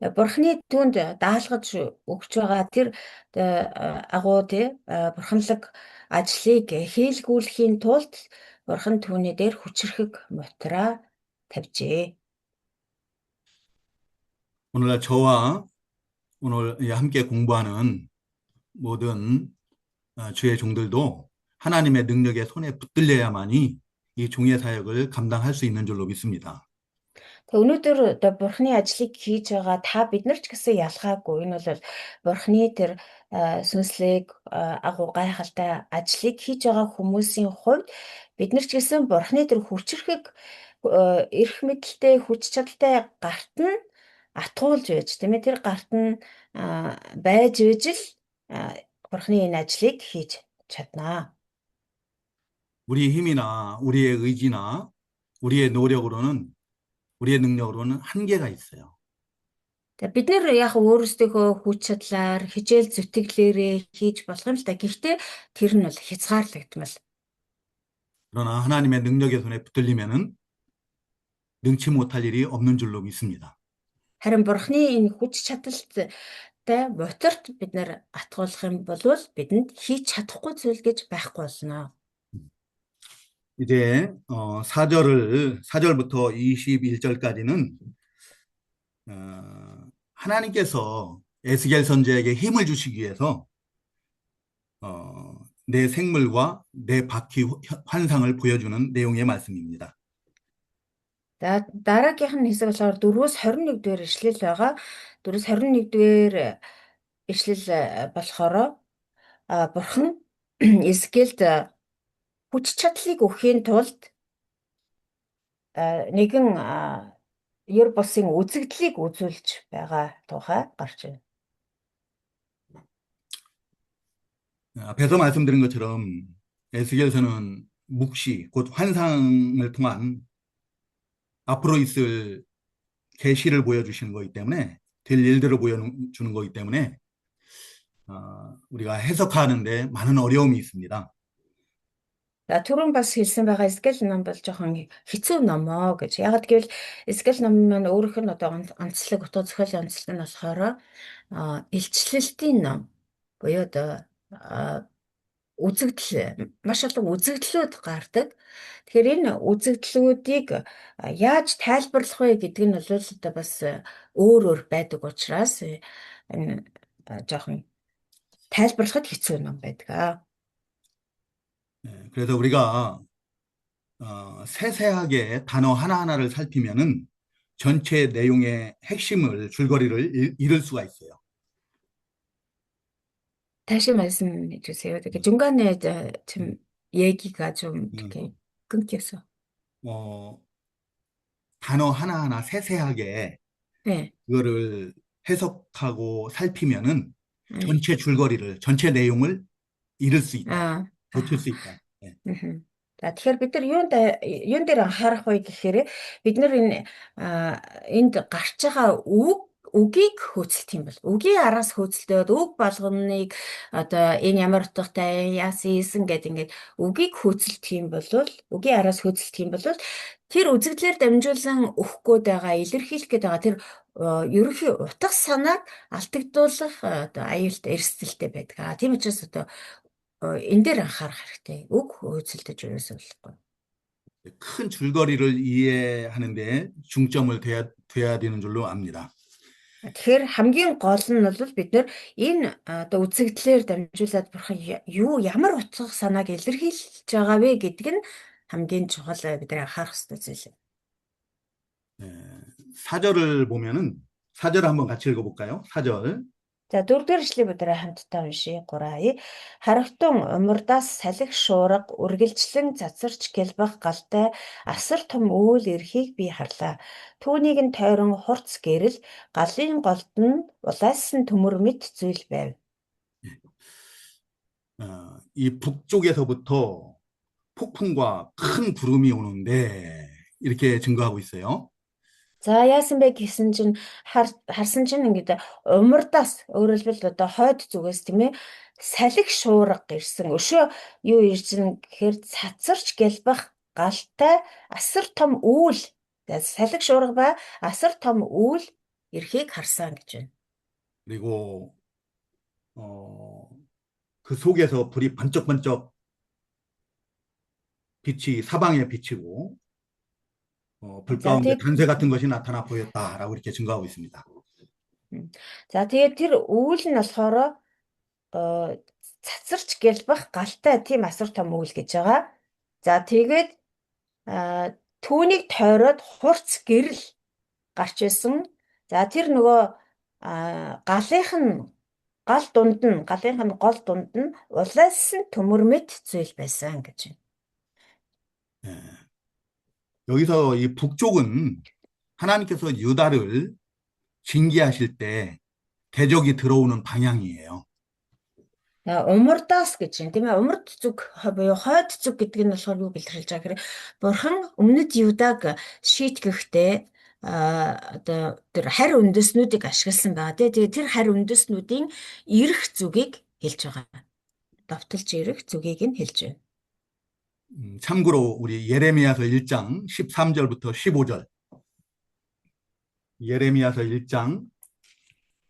Бурхны түүнд даалгаж өгч байгаа тэр агуу бурханлаг ажлыг хийлгүүлэхийн тулд Бурхан түүний дээр хүчрхэг мотроо тавьжээ. 오늘날 저와 오늘 함께 공부하는 모든 주의 종들도 하나님의 능력의 손에 붙들려야만이 이 종의 사역을 감당할 수 있는 줄로 믿습니다. Өнөөдөр одоо Бурхны ажлыг хийж байгаа та бид нар ч гэсэн ялгаагүй. Энэ бол Бурхны тэр сүнслэг агуу гайхалтай ажлыг хийж байгаа хүмүүсийн хувьд бид нар ч гэсэн Бурхны тэр хүчрхэг эрх мэдэлтэй хүч чадалтай гарт нь атгуулж байж тийм ээ тэр гарт нь байж л Бурхны энэ ажлыг хийж чаднаа. 우리의 힘이나 우리의 의지나 우리의 노력으로는 우리의 능력으로는 한계가 있어요. Бид нэр яг өөрсдийнхөө хүч чадлаар хичээл зүтгэлээрээ хийж болох юм л да. Гэхдээ тэр нь бол хязгаарлагдмал. 그러나 하나님의 능력의 손에 붙들리면은 능치 못할 일이 없는 줄로 믿습니다. Харин Бурхны энэ хүч чадалтай моторт бид нэр атгуулах юм бол бидэнд хийж чадахгүй зүйл гэж байхгүй болно. 이제 4절부터 21절까지는 하나님께서 에스겔 선지자에게 힘을 주시기 위해서 내 생물과 내 바퀴 환상을 보여주는 내용의 말씀입니다. Дараагийнх нь хэсэг болохоор 4-өөс 21 дэх ишлэл байгаа. 4-өөс 21 дэх ишлэл болохоор Бурхан Эзекиэлд хүч чадлыг өгөхийн тулд нэгэн ер бусын үзэгдлийг үзүүлж байгаа тухай гарч байна. 앞에서 말씀드린 것처럼 에스겔서는 묵시, 곧 환상을 통한 앞으로 있을 계시를 보여주시는 거기 때문에 될 일들을 보여주는 거기 때문에 우리가 해석하는데 많은 어려움이 있습니다. Түрүүн бас хэлсэн байгаа Эзекиэл ном бол жоохон хэцүү ном оо гэж. Ягаад гэвэл Эзекиэл ном маань өөрөх нь одоо онцлог, утга зохиолын онцлог нь болохоор илчлэлтийн ном буюу одоо үзэгдэл маш олон үзэгдлүүд гардаг. Тэгэхээр энэ үзэгдлүүдийг яаж тайлбарлах вэ гэдэг нь бол одоо бас өөр байдаг учраас энэ жоохон тайлбарлахад хэцүү ном байдаг. 그래서 우리가 세세하게 단어 하나하나를 살피면은 전체 내용의 핵심을 줄거리를 잃을 수가 있어요. 다시 말씀해 주세요. 이렇게 중간에 좀 얘기가 좀 이렇게 끊겨서. 단어 하나하나 세세하게 네. 그거를 해석하고 살피면은 음. 전체 내용을 잃을 수 있다. 아, 놓칠 수 아하. 있다. 예. За тэгэхээр бид нар юун дээр анхаарах вэ гэхээр бид нар энд гарч байгаа үгийг хөөцөлт юм бол үгийн араас хөөцөлтөд үг болгоныг одоо энэ ямар утгатай яасан ийсэн гэдэг ингээд үгийг хөөцөлт юм бол үгийн араас хөөцөлт юм бол тэр үзэгдлээр дамжуулан өгөх гээд байгаа илэрхийлэх гээд байгаа тэр ерөнхий утга санааг алдагдуулах одоо аюултай эрсдэлтэй байдаг. Тийм учраас одоо энэ дээр анхаарах хэрэгтэй. үг хөөцөлдөж ерөөсөө болохгүй. 큰 줄거리를 이해하는데 중점을 둬야 되는 줄로 압니다. Тэгэхээр хамгийн гол нь бол бид нар энэ одоо үзэгдлээр дамжуулаад бурхан ямар утга санааг илэрхийлж байгаа вэ гэдэг нь хамгийн чухал бид нар анхаарах хэрэгтэй зүйл. 사절을 보면은 사절 한번 같이 읽어볼까요? 사절. За дөрөвдүгээр эшлэгийг бид нар хамтдаа уншия 3 харагтун умурдаас салхи шуурга үргэлжлэн цацарч гэлбах галтай асар том үйл эрхийг би харлаа. Түүнийг нь тойрон хурц гэрэл галын голд нь улайсан төмөр мэт зүйл байв. 이 북쪽에서부터 폭풍과 큰 구름이 오는데 이렇게 증거하고 있어요. За яасан бэ гэсэн чинь харсан чинь ингээд умардаас өөрөлдвөл одоо хойд зүгээс тийм ээ салхи шуурга ирсэн. Өшөө юу ирсэн гэхээр цацарч гэлбах галтай асар том үйл. Салхи шуурга ба асар том үйл эрхийг харсан гэж байна. 그리고 그 속에서 불이 번쩍번쩍 빛이 사방에 비치고 불 가운데 단새 같은 것이 나타나 보였다라고 이렇게 증거하고 있습니다. За тэгээд тэр үйл нь болохоор цацарч гэлбах галтай тийм асар том үйл гэж байгаа. За тэгээд түүнийг тойроод хурц гэрэл гарч байсан. За тэр нөгөө галынх нь гол дунд нь улайсан төмөр мэт зүйл байсан гэж байна. 여기서 이 북쪽은 하나님께서 유다를 징계하실 때 대적이 들어오는 방향이에요. Умардаас гэж юм тийм ээ. Умард зүг буюу хойд зүг гэдэг нь болохоор юу бэлтгэлж байгаа гэхээр бурхан өмнөд Юдаг шийтгэхдээ одоо тэр харь үндэснүүдийг ашигласан байгаа. Тэгээд тэр харь үндэснүүдийн ирэх зүгийг хэлж байгаа. Давталж ирэх зүгийг нь хэлж байна. 참고로 우리 예레미야서 1장 13절부터 15절. 예레미야서 1장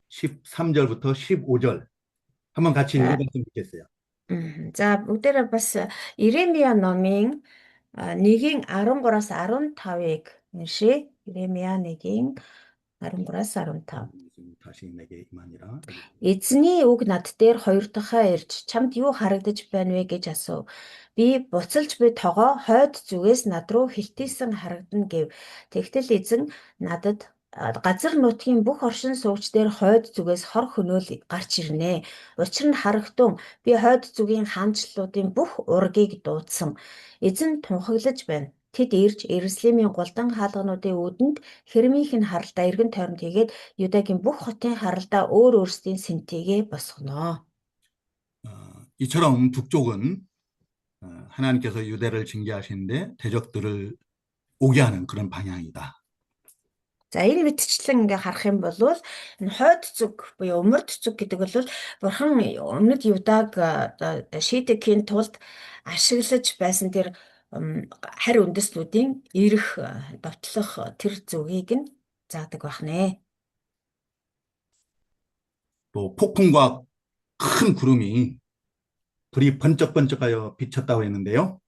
13절부터 15절. 한번 같이 읽어봤으면 좋겠어요. За бүгдээрээ бас Иремья номын 1-ийн 13-аас 15-ыг уншия. Иремья 1-ийн 13-аас 15. 다시 내게 임하니라. Эзний үг над дээр хоёр дахь ирж чамд юу харагдаж байна вэ гэж асуув. Би буцалж буй тогоо хойд зүгээс над руу хилтийсэн харагдана гэв. Тэгтэл эзэн надад газар нутгийн бүх оршин суугч дээр хойд зүгээс хор хөнөөл гарч ирнэ. Учир нь харагтун би хойд зүгийн хаанчлалуудын бүх ургийг дуудсан. Эзэн тунхаглаж байна. Тэд ирж Иерусалимийн голдон хаалгануудын үүдэнд Хермийн харалдаа эргэн тойронд хийгээд Юдагийн бүх хотын харалдаа өөр өөрсдийн сэнтигээ босгоно. 이처럼 북쪽은 하나님께서 유대를 징계하시는데 대적들을 오게 하는 그런 방향이다. За энэ мэдчлэн ингээ харах юм бол энэ хойд зүг буюу умард зүг гэдэг бол бурхан өмнөд Юдаг шийдэхийн тулд ашиглаж байсан тэр харь үндэслүүдийн ирэх довтлох тэр зүгийг нь заадаг байна. 또 폭풍과 큰 구름이 불이 번쩍번쩍하여 비쳤다고 했는데요.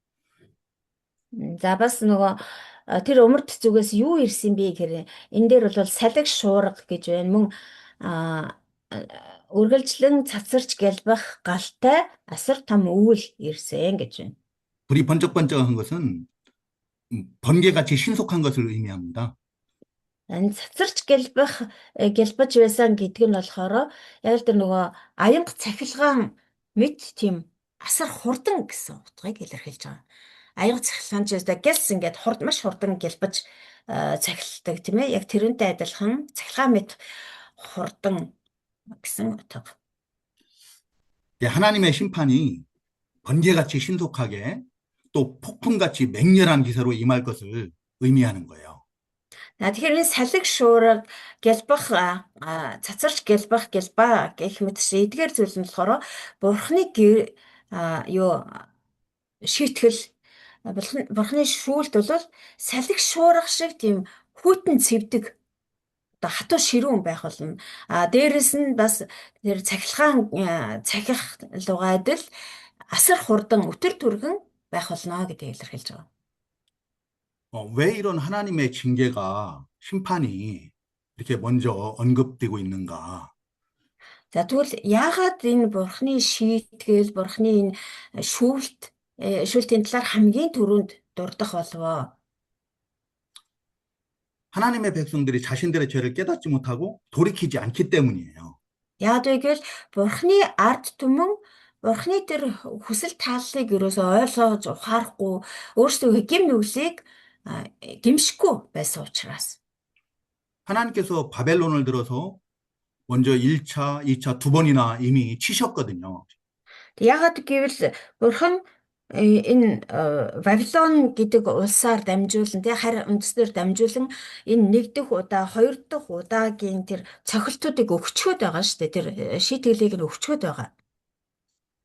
За бас нөгөө тэр умард зүгээс юу ирсэн бэ гэхээр энэ дээр бол салхи шуурга гэж байна. Мөн үргэлжлэн цацарч гэлбах галтай асар том үйл ирсэн гэж байна. 불이 번쩍번쩍한 것은 번개같이 신속한 것을 의미합니다. Цацарч гэлбэж байсан гэдэг нь болохоор яг л тэр нөгөө аянга цахилгаан мэт тийм асар хурдан гэсэн утгыг илэрхийлж байгаа. Аянга цахилгаан ч гэсэн гэлс ингээд маш хурдан гэлбэж цахилдаг тийм ээ. Яг тэрнтэй адилхан цахилгаан мэт хурдан гэсэн утга. 하나님의 심판이 번개같이 신속하게 또 폭풍같이 맹렬한 기세로 임할 것을 의미하는 거예요. Тэгэхээр энэ салхи шуурга гэлбах цацарч гэлбах гэлба гэх мэт эдгээр зүйл нь болохоор бурхны юу шийтгэл бурхны шүүлт бол салхи шуурга шиг тийм хүйтэн цэвдэг одоо хатуу ширүүн байх болно. Дээрэс нь бас тэр цахилгаан цахих лугайдал асар хурдан өтөр түргэн байх болно гэдгийг илэрхийлж байгаа. 왜 이런 하나님의 징계가, 심판이 이렇게 먼저 언급되고 있는가? За тэгвэл яагаад энэ бурхны шийтгэл, бурхны энэ шүүлтийн талаар хамгийн түрүүнд дурдах болов? 하나님의 백성들이 자신들의 죄를 깨닫지 못하고 돌이키지 않기 때문이에요. Яагаад вэ гэвэл бурхны ард түмэн бурхны тэр хүсэл тааллыг ерөөсөө ойлгож ухаарахгүй өөрсдөө гэм нүглийг гимшихгүй байсан учраас. 하나님께서 바벨론을 들어서 먼저 1차, 2차 두 번이나 이미 치셨거든요. Яагаад гэвэл бурхан энэ Вавилон гэдэг улсаар дамжуулан харь үндэснээр дамжуулан энэ нэг дэх удаа, хоёр дахь удаагийн тэр цохилтуудыг өгчхөөд байгаа шүү дээ. Тэр шийтгэлийг нь өгчхөөд байгаа.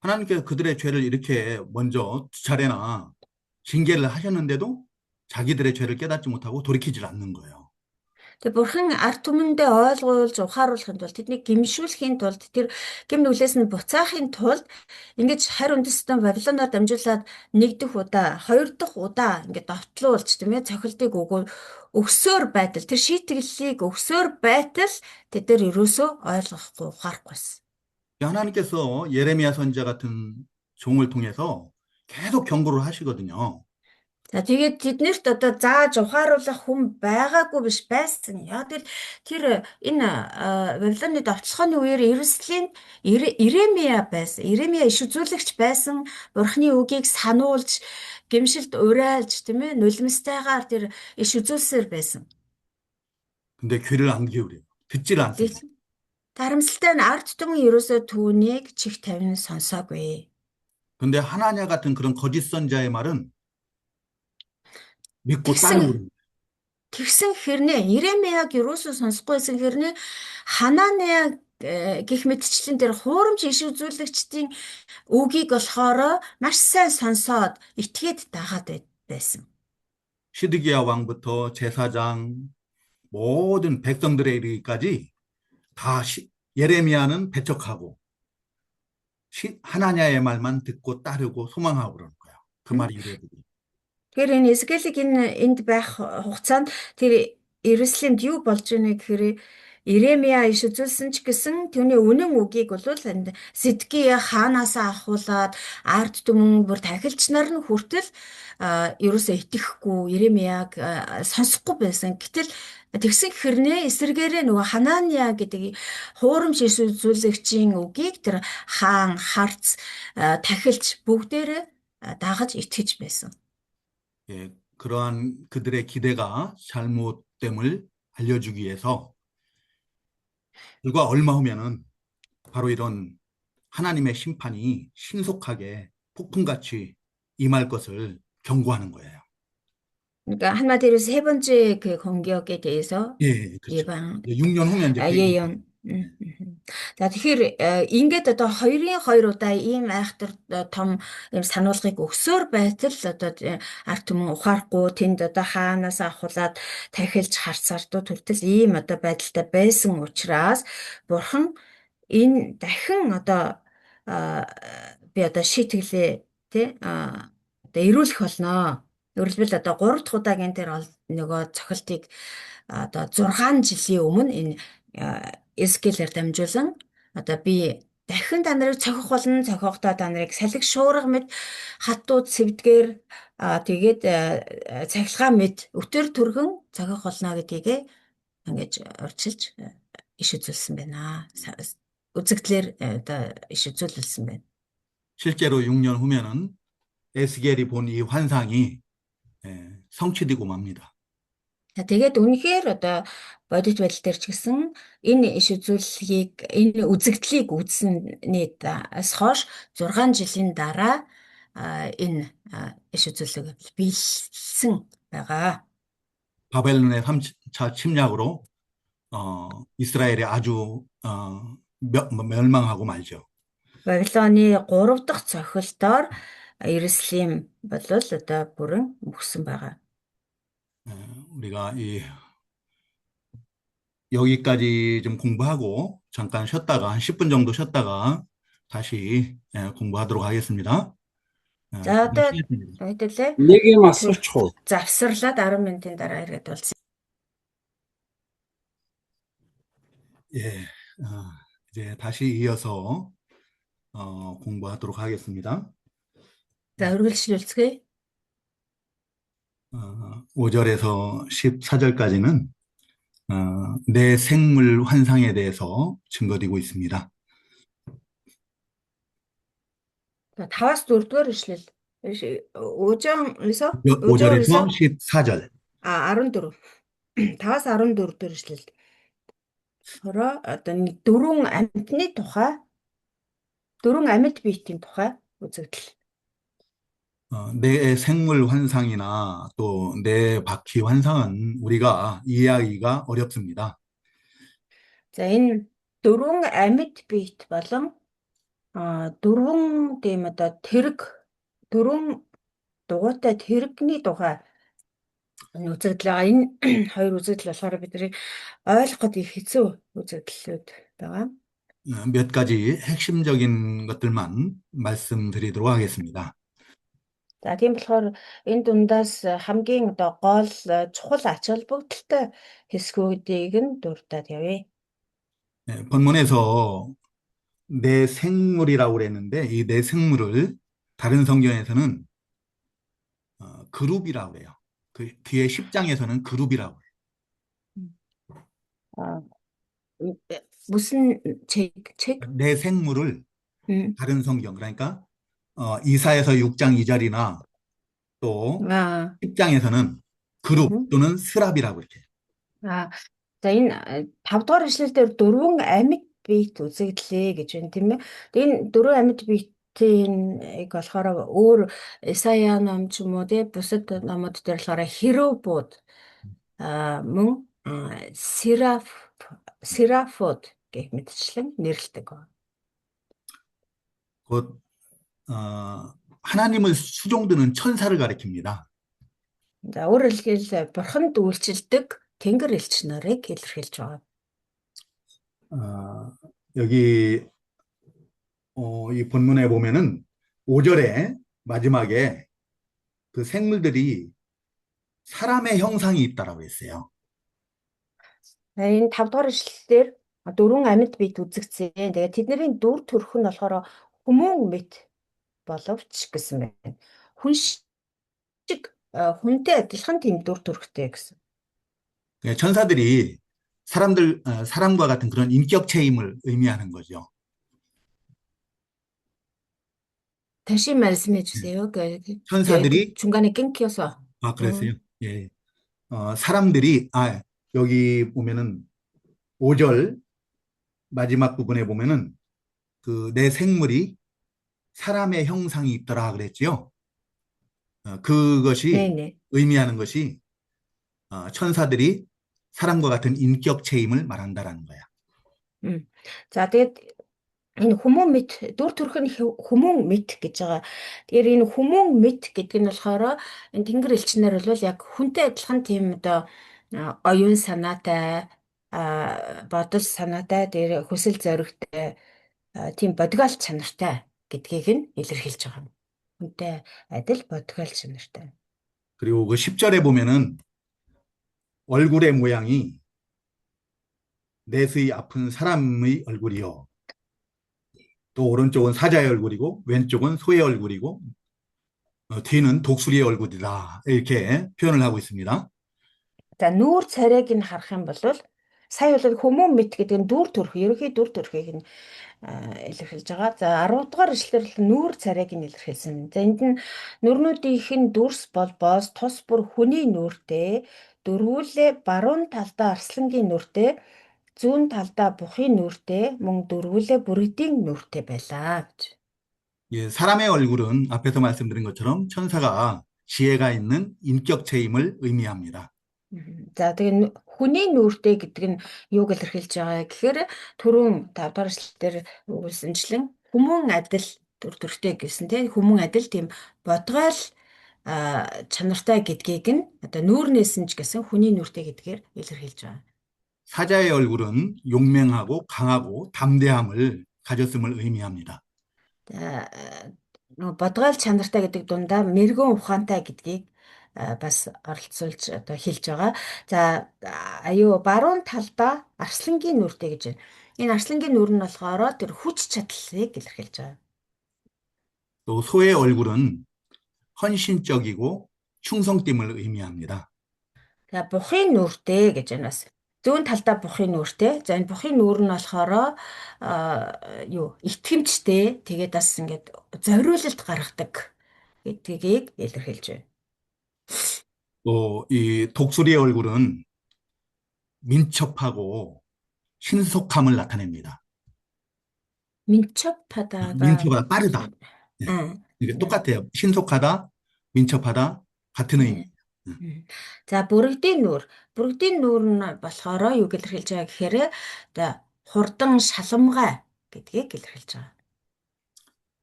하나님께서 그들의 죄를 이렇게 먼저 두 차례나 징계를 하셨는데도 자기들의 죄를 깨닫지 못하고 돌이키질 않는 거예요. Тэгээ бурхан ард түмэндээ ойлгуулж ухааруулахын тулд тэднийг гимшүүлэхийн тулд тэр гим нүглээс нь буцаахын тулд ингэж харь үндэстэн Вавилоноор дамжуулаад нэг дэх удаа, хоёр дахь удаа ингэ довтлуулж тийм ээ цохилтыг өгсөөр байтал тэр шийтгэлийг өгсөөр байтал тэд нар ерөөсөө ойлгохгүй ухаарахгүйсэн. 하나님께서 예레미야 선지자 같은 종을 통해서 계속 경고를 하시거든요. За тэгээд тэднэрт одоо зааж ухааруулах хүн байгаагүй биш байсан. Яг тэр энэ Вавилоны довтлохооны үеэр Иеремия байсан. Иеремия иш үзүүлэгч байсан. Бурхны үгийг сануулж, гимшилд урайлж, тийм ээ, нулимстайгаар тэр иш үзүүлсээр байсан. 근데 귀를 안 기울여요. 듣질 않습니다. Тарамсалтай нь ард түмэн ерөөсөө түүнийг чих тавин сонсоогүй. 근데 하나냐 같은 그런 거짓 선자의 말은 믿고 따르고 Тэгсэн хэрнээ Иеремияг ерөөсөө сонсохгүйсэн хэрнээ Хананя гэх мэтчлэн тэр хуурамч иш үзүүлэгчдийн үгийг болохоор маш сайн сонсоод итгээд дагаад байсан. 시드기야 왕부터 제사장 모든 백성들에 이르기까지 다 예레미야는 배척하고 하나냐의 말만 듣고 따르고 소망하고 그러는 거예요. 그 말이 이래요. Тэгэхээр энэ Эзекиэлийг энд байх хугацаанд тэр Иерусалимд юу болж байна гэхээр Иеремия иш үзүүлсэн ч гэсэн түүний үнэн үгийг бол энд Сидкия хаанаасаа ахуулаад ард түмэн бүр тахилч нар нь хүртэл ерөөсөө итгэхгүй Иеремияг сонсохгүй байсан. Гэтэл тэгсэн хэрнээ эсэргээрээ нөгөө Хананя гэдэг хуурамч иш үзүүлэгчийн үгийг тэр хаан, харц, тахилч бүгдээрээ дагаж итгэж байсан. 예, 그러한 그들의 기대가 잘못됨을 알려주기 위해서 불과 얼마 후면은 바로 이런 하나님의 심판이 신속하게 폭풍같이 임할 것을 경고하는 거예요. 그러니까 한마디로 세 번째 그 공격에 대해서 예, 그렇죠. 예방 6년 후면 이제 예언. За тэгэхээр ингээд одоо 2 удаа ийм айхтар том ийм сануулгыг өгсөөр байтал одоо ард түмэн ухаарахгүй тэнд одоо хаанаас ахуулаад тахилж харцаардуу төртөл ийм одоо байдалтай байсан учраас бурхан энэ дахин одоо би одоо шийтгэлээ тий одоо эрүүлэх болно. Өөрөлдвөл одоо 3 дахь удаагийн тэр нөгөө цохилтыг одоо 6 жилийн өмнө энэ Эзекиэлээр дамжуулан одоо би дахин та нарыг цохих болно, цохихдоо та нарыг салхи шуурга мэд хатуу цэвдгээр тэгээд цахилгаан мэд өтөр түргэн цохих болно гэдгийг ингэж урьдчилж иш үзүүлсэн байна. Үзэгдлэр одоо иш үзүүлсэн байна. 실제로 6년 후면은 에스겔이 본 이 환상이 성취되고 맙니다. Тэгээд үнэхээр одоо бодит байдал дээр ч гэсэн энэ иш үзүүлэлгийг, энэ үзэгдлийг үзсний хойш 6 жилийн дараа энэ иш үзүүлэг биелсэн байгаа. 바벨론의 3차 침략으로 이스라엘이 아주 멸망하고 말죠. Вавилоны 3 дахь цохилтоор Иерусалим бол одоо бүрэн мөхсөн байгаа. 우리가 여기까지 좀 공부하고 잠깐 쉬었다가 한 10분 정도 쉬었다가 다시 공부하도록 하겠습니다. За одоо 쉬겠습니다. хэдүүлээ Нэг юм асууч хуу. завсарлаад 10 минутын дараа ирээд болсон. 예, 이제 다시 이어서 공부하도록 하겠습니다. За үргэлжлүүлцгээе. 5절에서 14절까지는 내 생물 환상에 대해서 증거되고 있습니다. За 5-аас 4-р ишлэл. Өжөн 5절에서 14절. 14. 5-аас 14-р ишлэл. Хороо одоо нэг дөрвөн амьтны тухай, дөрвөн амьд биетийн тухай үзэгдэл. 내 생물 환상이나 또 내 바퀴 환상은 우리가 이해하기가 어렵습니다. За энэ дөрвөн амьд биет болон дөрвөн тийм одоо тэрэг, дөрвөн дугуйтай тэрэгний тухай үзэгдэл байгаа. Энэ хоёр үзэгдэл болохоор бидний ойлгоход их хэцүү үзэгдлүүд байгаа. 몇 가지 핵심적인 것들만 말씀드리도록 하겠습니다. За тийм болохоор энэ дундаас хамгийн одоо гол чухал ач холбогдолтой хэсгүүдийг нь дурдаад явъя. 본문에서 내 생물이라고 그랬는데 이 내 생물을 다른 성경에서는 그룹이라고 그래요. 그 뒤에 10장에서는 그룹이라고 아, 무슨 책? 해요. 내 생물을 음. 다른 성경 그러니까 이사야서 6장 2절이나 또 아, 10장에서는 그룹 또는 스랍이라고 이렇게 해요. 아, за энэ 5 дугаар ишлэлдэр дөрвөн амьд биет үзэгдлээ гэж байна тийм ээ. Энэ дөрвөн амьд биетийг болохоор өөр Исая ном ч юм уу тий бусад номууд дээр болохоор херувууд мөн серафод гэх мэтчлэн нэрлэдэг. 곧 하나님을 수종드는 천사를 가리킵니다. За өөрөөр хэлбэл бурханд үйлчилдэг тэнгэр элч нарыг илэрхийлж байгаа. 여기 이 본문에 보면은 5절에 마지막에 그 생물들이 사람의 형상이 있다라고 했어요. Энэ 5 дугаар ишлэлээр дөрвөн амьд биет үзэгдсэн. Тэгээд тэдний дүр төрх нь болохоор хүмүүн мэт боловч гэсэн байна. Хүн шиг хүнтэй адилхан тийм дүр төрхтэй гэсэн. 천사들이 사람과 같은 그런 인격체임을 의미하는 거죠. 다시 말씀해 주세요. 천사들이 중간에 끊겨서. 그랬어요. 예. 사람들이 여기 보면은 5절 마지막 부분에 보면은 그 내 생물이 사람의 형상이 있더라 그랬지요. 그것이 네네. 의미하는 것이 천사들이 사람과 같은 인격체임을 말한다라는 거야. За тэгээд энэ хүмүүн мэт дүр төрх нь хүмүүн мэт гэж байгаа. Тэгэхээр энэ хүмүүн мэт гэдэг нь болохоор энэ тэнгэр элчнэр бол яг хүнтэй адилхан тийм одоо оюун санаатай, бодол санаатай, дээр хүсэл зоригтой, тийм бодгоол чанартай гэдгийг нь илэрхийлж байгаа. Хүнтэй адил бодгоол чанартай. 그리고 그 10절에 보면은 얼굴의 모양이 넷의 아픈 사람의 얼굴이요. 또 오른쪽은 사자의 얼굴이고 왼쪽은 소의 얼굴이고 뒤는 독수리의 얼굴이다. 이렇게 표현을 하고 있습니다. За нүүр царайг нь харах юм бол сая бол хүмүүн мэт гэдэг нь дүр төрх, ерөнхий дүр төрхийг нь илэрхийлж байгаа. За 10 дугаар ишлэлээр нүүр царайг нь илэрхийлсэн. За энд нь нүрнүүдийнх нь дүрс болбоос тус бүр хүний нүүртэй дөрвүүлээ баруун талдаа арслангийн нүртэй, зүүн талдаа бухын нүртэй, мөн дөрвүүлээ бүргэдийн нүртэй байлаа гэж. 예, 사람의 얼굴은 앞에서 말씀드린 것처럼 천사가 지혜가 있는 인격체임을 의미합니다. За тэгээ хүний нүртэй гэдэг нь юуг илэрхийлж байгаа гэхээр түрүүн 5 дугаар эшлэлээр өгүүлсэнчлэн хүмүүн адил төр төрхтэй гэсэн тийм хүмүүн адил тийм бодгойл чанартай гэдгийг нь одоо нүүрнээс нь ч гэсэн хүний нүртэй гэдгээр илэрхийлж байгаа. 사자의 얼굴은 용맹하고 강하고 담대함을 가졌음을 의미합니다. За нөгөө бодгойл чанартай гэдэг дундаа мэрэгэн ухаантай гэдгийг бас оролцуулж одоо хэлж байгаа. За баруун талдаа арслангийн нүртэй гэж байна. Энэ арслангийн нүр нь болохоор тэр хүч чадлыг илэрхийлж байгаа. 또 소의 얼굴은 헌신적이고 충성됨을 의미합니다. За бухын нүртэй гэж байна бас. Зүүн талдаа бухын нүртэй. За энэ бухын нүр нь болохоор итгэмжтэй тэгээд бас ингээд зориулалт гаргадаг гэдгийг илэрхийлж байна. 또 이 독수리의 얼굴은 민첩하고 신속함을 나타냅니다. 민첩하다가 민첩하다, 빠르다. 예, 이게 네. 똑같아요. 신속하다, 민첩하다 같은 의미. За бүргэдийн нүр нь болохоор юу илэрхийлж байгаа гэхээр одоо хурдан шаламгай гэдгийг илэрхийлж байгаа.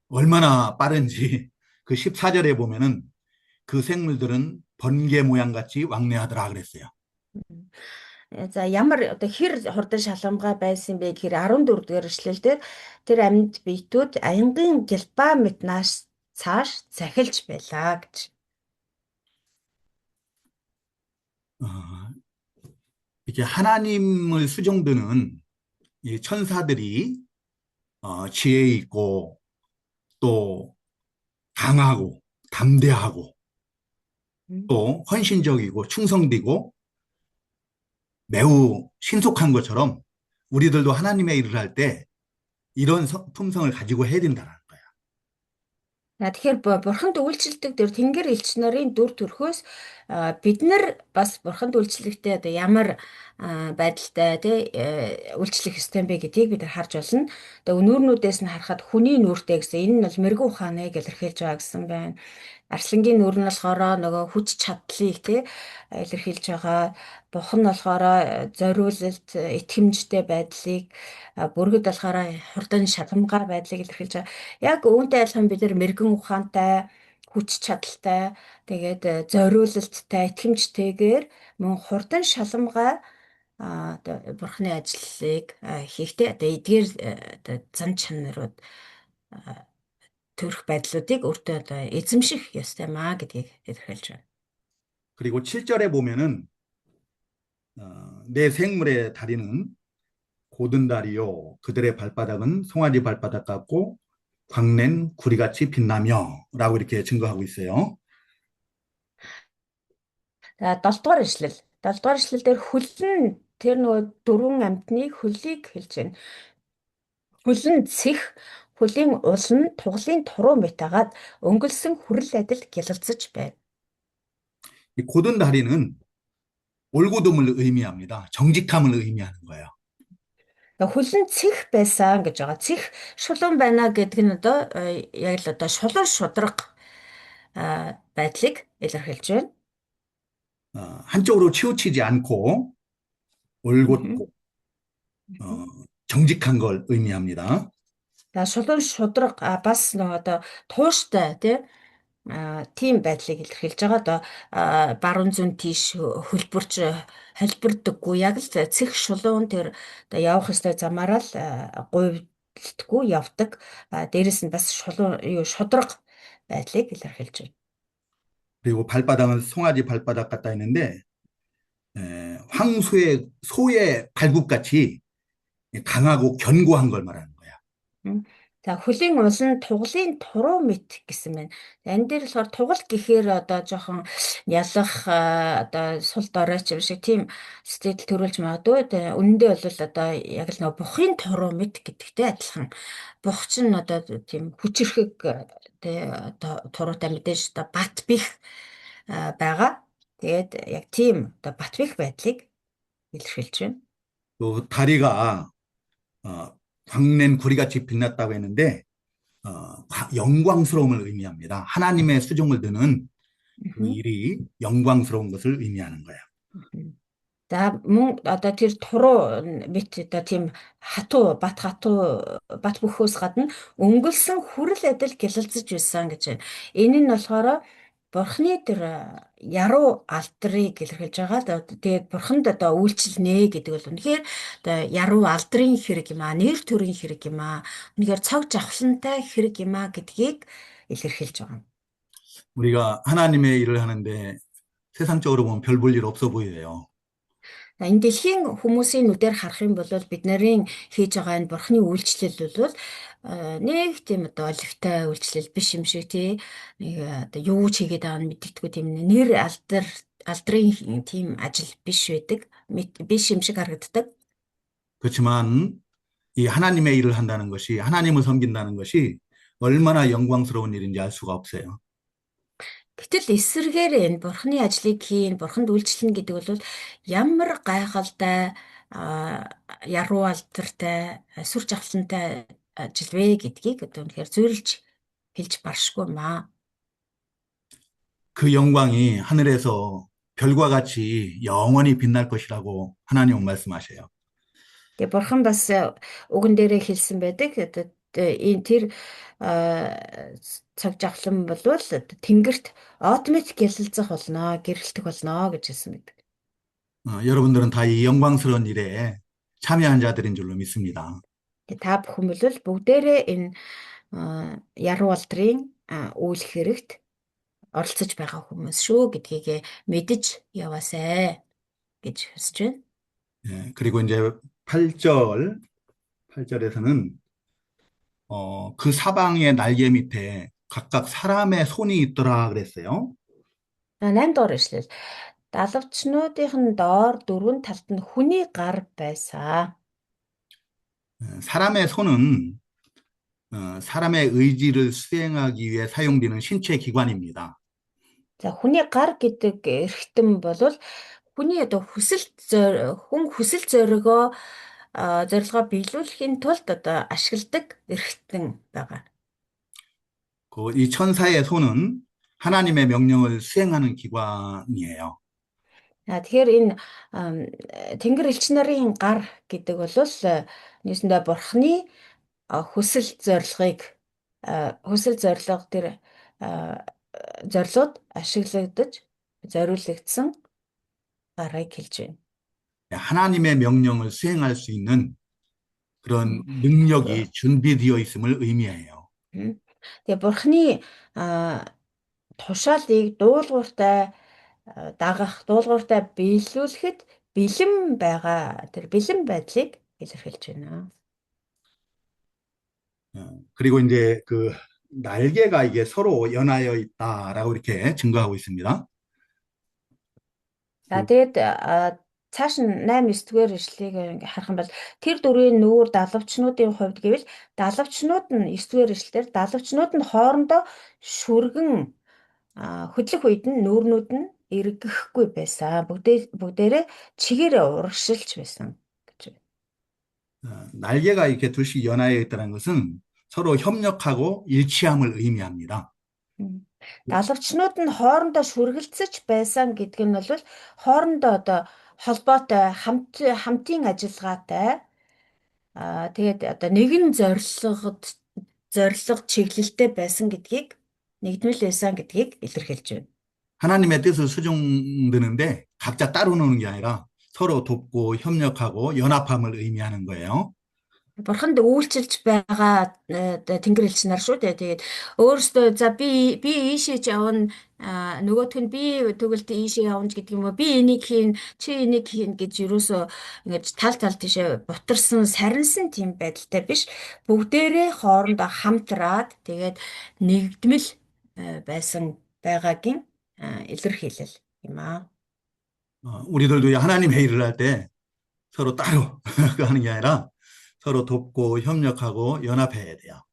얼마나 빠른지 그 14절에 보면은 그 생물들은 번개 모양 같이 왕래하더라 그랬어요. За ямар одоо хэр хурдан шалгамгай байсан бэ гэхээр 14 дугаар эшлэлдэр тэр амьд биетүүд аянгын гэлбаа мэднаас цааш захилж байлаа гэж. 이렇게 하나님을 수종드는 이 천사들이 지혜 있고 또 강하고 담대하고 또 헌신적이고 충성되고 매우 신속한 것처럼 우리들도 하나님의 일을 할 때 이런 품성을 가지고 해야 된다는 거야. Тэгэхээр бурханд үйлчлдэг дээр тэнгэр элч нарын дүр төрхөөс бид нар бас бурханд үйлчлэхдээ одоо ямар байдалтай үйлчлэх ёстой бэ гэдгийг бид нар харж болно. Одоо нүүрнүүдээс нь харахад хүний нүүртэй гэсэн энэ нь бол мэрэгэн ухааныг илэрхийлж байгаа гэсэн байна. Арслангийн нүр нь болохоор нөгөө хүч чадлыг илэрхийлж байгаа. Бух нь болохоор зориулалт, итгэмжтэй байдлыг, бүргэд болохоор хурдан шалгамгай байдлыг илэрхийлж байгаа. Яг үүнтэй адилхан бид нар мэрэгэн ухаантай, хүч чадалтай, тэгээд зориулалттай, итгэмжтэйгээр мөн хурдан шалгамгай одоо бурхны ажлыг хийхдээ одоо эдгээр одоо зан чанарууд төрөх байдлуудыг өөртөө одоо эзэмших ёстой маа гэдгийг илэрхийлж байна. 그리고 7절에 보면은 내 생물의 다리는 고든 다리요 그들의 발바닥은 송아지 발바닥 같고 광낸 구리같이 빛나며 라고 이렇게 증거하고 있어요. За 7 дугаар ишлэл. 7 дугаар ишлэл дээр хөл нь тэр нөгөө дөрвөн амьтны хөлийг хэлж байна. Хөл нь цэх, хөлийн ул нь тугалын туруу мэтагаад өнгөлсөн хүрэл адил гялалцаж байна. 이 고든 다리는 올곧음을 의미합니다. 정직함을 의미하는 거예요. Хөл нь цэх байсан гэж байгаа. Цэх шулуун байна гэдэг нь одоо яг л одоо шулуун шудраг байдлыг илэрхийлж байна. 한쪽으로 치우치지 않고 올곧고 정직한 걸 의미합니다. За шулуун шудраг бас нөгөө одоо тууштай тийм байдлыг илэрхийлж байгаа. Одоо баруун зүүн тийш хөлбөрч холбирдоггүй яг л цэх шулуун тэр одоо явах ёстой замаараа л гуйддаггүй явдаг. Дээрэс нь бас шудраг байдлыг илэрхийлж байна. 그리고 발바닥은 송아지 발바닥 같다 했는데 황소의 소의 발굽같이 강하고 견고한 걸 말하는 거야. За хөлийн ул нь тугалын туруу мэт гэсэн байна. Энэ дээр болохоор тугал гэхээр одоо жоохон ялах одоо сул дорой ч юм шиг тийм сэтгэл төрүүлж магадгүй. Үнэндээ бол одоо яг л нөгөө бухын туруу мэт гэдэгтэй адилхан. Бух ч нь одоо тийм хүчрэхэг одоо туруутай мэдээж одоо бат бих байгаа. Тэгээд яг тийм одоо батбих байдлыг илэрхийлж байна. 또 다리가 광낸 구리같이 빛났다고 했는데 영광스러움을 의미합니다. 하나님의 수종을 드는 그 Мгм. 일이 영광스러운 것을 의미하는 거예요. Мгм. За мөн одоо тэр туруу мэт одоо тийм бат хатуу бат бөхөөс гадна өнгөлсөн хүрэл адил гялалзаж байсан гэж байна. Энэ нь болохоор Бурхны тэр яруу алдрыг илэрхийлж байгаа. Тэгээд Бурханд одоо үйлчлэнэ гэдэг бол үнэхээр одоо яруу алдрын хэрэг юм аа, нэр төрийн хэрэг юм аа, үнэхээр цог жавхлантай хэрэг юм аа гэдгийг илэрхийлж байгаа. 우리가 하나님의 일을 하는데 세상적으로 보면 별 볼 일 없어 보여요. Энэ дэлхийн хүмүүсийн нүдээр харах юм бол бид нарын хийж байгаа энэ бурхны үйлчлэл бол нэг тийм одоо оливтай үйлчлэл биш юм шиг тий нэг одоо юу ч хийгээд байгаа нь мэддэггүй тийм нэр алдрын тийм ажил биш байдаг биш юм шиг харагддаг. 그렇지만 이 하나님의 일을 한다는 것이 하나님을 섬긴다는 것이 얼마나 영광스러운 일인지 알 수가 없어요. Гэтэл эсэргээр энэ бурхны ажлыг хийн, бурханд үйлчлэн гэдэг бол ямар гайхалтай яруу алдартай, сүр жавхлантай ажил вэ гэдгийг одоо үнэхээр зөвлөж хэлж баршгүй маа. 그 영광이 하늘에서 별과 같이 영원히 빛날 것이라고 하나님은 말씀하셔요. Тэгээ бурхан бас үгэн дээрээ хэлсэн байдаг. Одоо энэ тэр цаг жавхлан болвол тэнгэрт автоматик ялалзах болно, гэрэлтэх болно гэж хэлсэн байдаг. 여러분들은 다 이 영광스러운 일에 참여한 자들인 줄로 믿습니다. Тэгээ та бүхэн бол бүгдээрээ энэ яруу алдрын үйл хэрэгт оролцож байгаа хүмүүс шүү гэдгийг мэдэж яваасай гэж хүсэж байна. 그리고 이제 8절에서는 그 사방의 날개 밑에 각각 사람의 손이 있더라 그랬어요. 8 дугаар ишлэл. Далавчнуудын доор дөрвөн талд нь хүний гар байсан. 사람의 손은 사람의 의지를 수행하기 위해 사용되는 신체 기관입니다. За хүний гар гэдэг эрхтэн бол хүний одоо хүн хүсэл зорилгоо биелүүлэхийн тулд одоо ашигладаг эрхтэн байгаа. 이 천사의 손은 하나님의 명령을 수행하는 기관이에요. Тэгэхээр энэ тэнгэр элч нарын гар гэдэг бол нийсэндээ бурхны хүсэл зорилго тэр зорилгод ашиглагдаж зориулагдсан гарыг хэлж байна. 하나님의 명령을 수행할 수 있는 그런 능력이 준비되어 있음을 의미해요. Тэгээ бурхны тушаалыг дуулууртай биелүүлэхэд бэлэн байгаа тэр бэлэн байдлыг илэрхийлж байна. 그리고 이제 그 날개가 이게 서로 연하여 있다라고 이렇게 증거하고 있습니다. За тэгээд цааш нь 8 9 дугаар ишлэгийг ингээ харах юм бол тэр дөрвийн нүүр далавчнуудын хувьд гэвэл далавчнууд нь 9 дугаар ишлэлээр далавчнууд нь хоорондоо шүргэн хөдлөх үед нь нүүрнүүд нь эргэхгүй байсан. Бүгдээрээ чигээрээ урагшилж байсан гэж байна. 날개가 이렇게 둘씩 연하여 있다는 것은 서로 협력하고 일치함을 의미합니다. Далавчнууд нь хоорондоо шүргэлцэж байсан гэдэг нь бол хоорондоо одоо холбоотой хамтын ажиллагаатай тэгээд одоо нэгэн зорилго чиглэлтэй байсан гэдгийг нэгдмэл байсан гэдгийг илэрхийлж байна. 하나님의 뜻을 수종드는데 각자 따로 노는 게 아니라 서로 돕고 협력하고 연합함을 의미하는 거예요. Бурханд үйлчилж байгаа тэнгэр элч нар шүү дээ. Тэгээд өөрөөсөө за би ийшээ явна нөгөөх нь би тэгвэл ийшээ явна гэдэг юм уу? Би энийг хийн, чи энийг хийн гэж юусоо ингэж тал тийшээ бутарсан, сарнсан тийм байдалтай биш. Бүгдээрээ хоорондоо хамтраад тэгээд нэгдмэл байсан байгаагийн илэрхийлэл юм аа. 우리들도 하나님의 일을 할 때 서로 따로 하는 게 아니라 서로 돕고 협력하고 연합해야 돼요.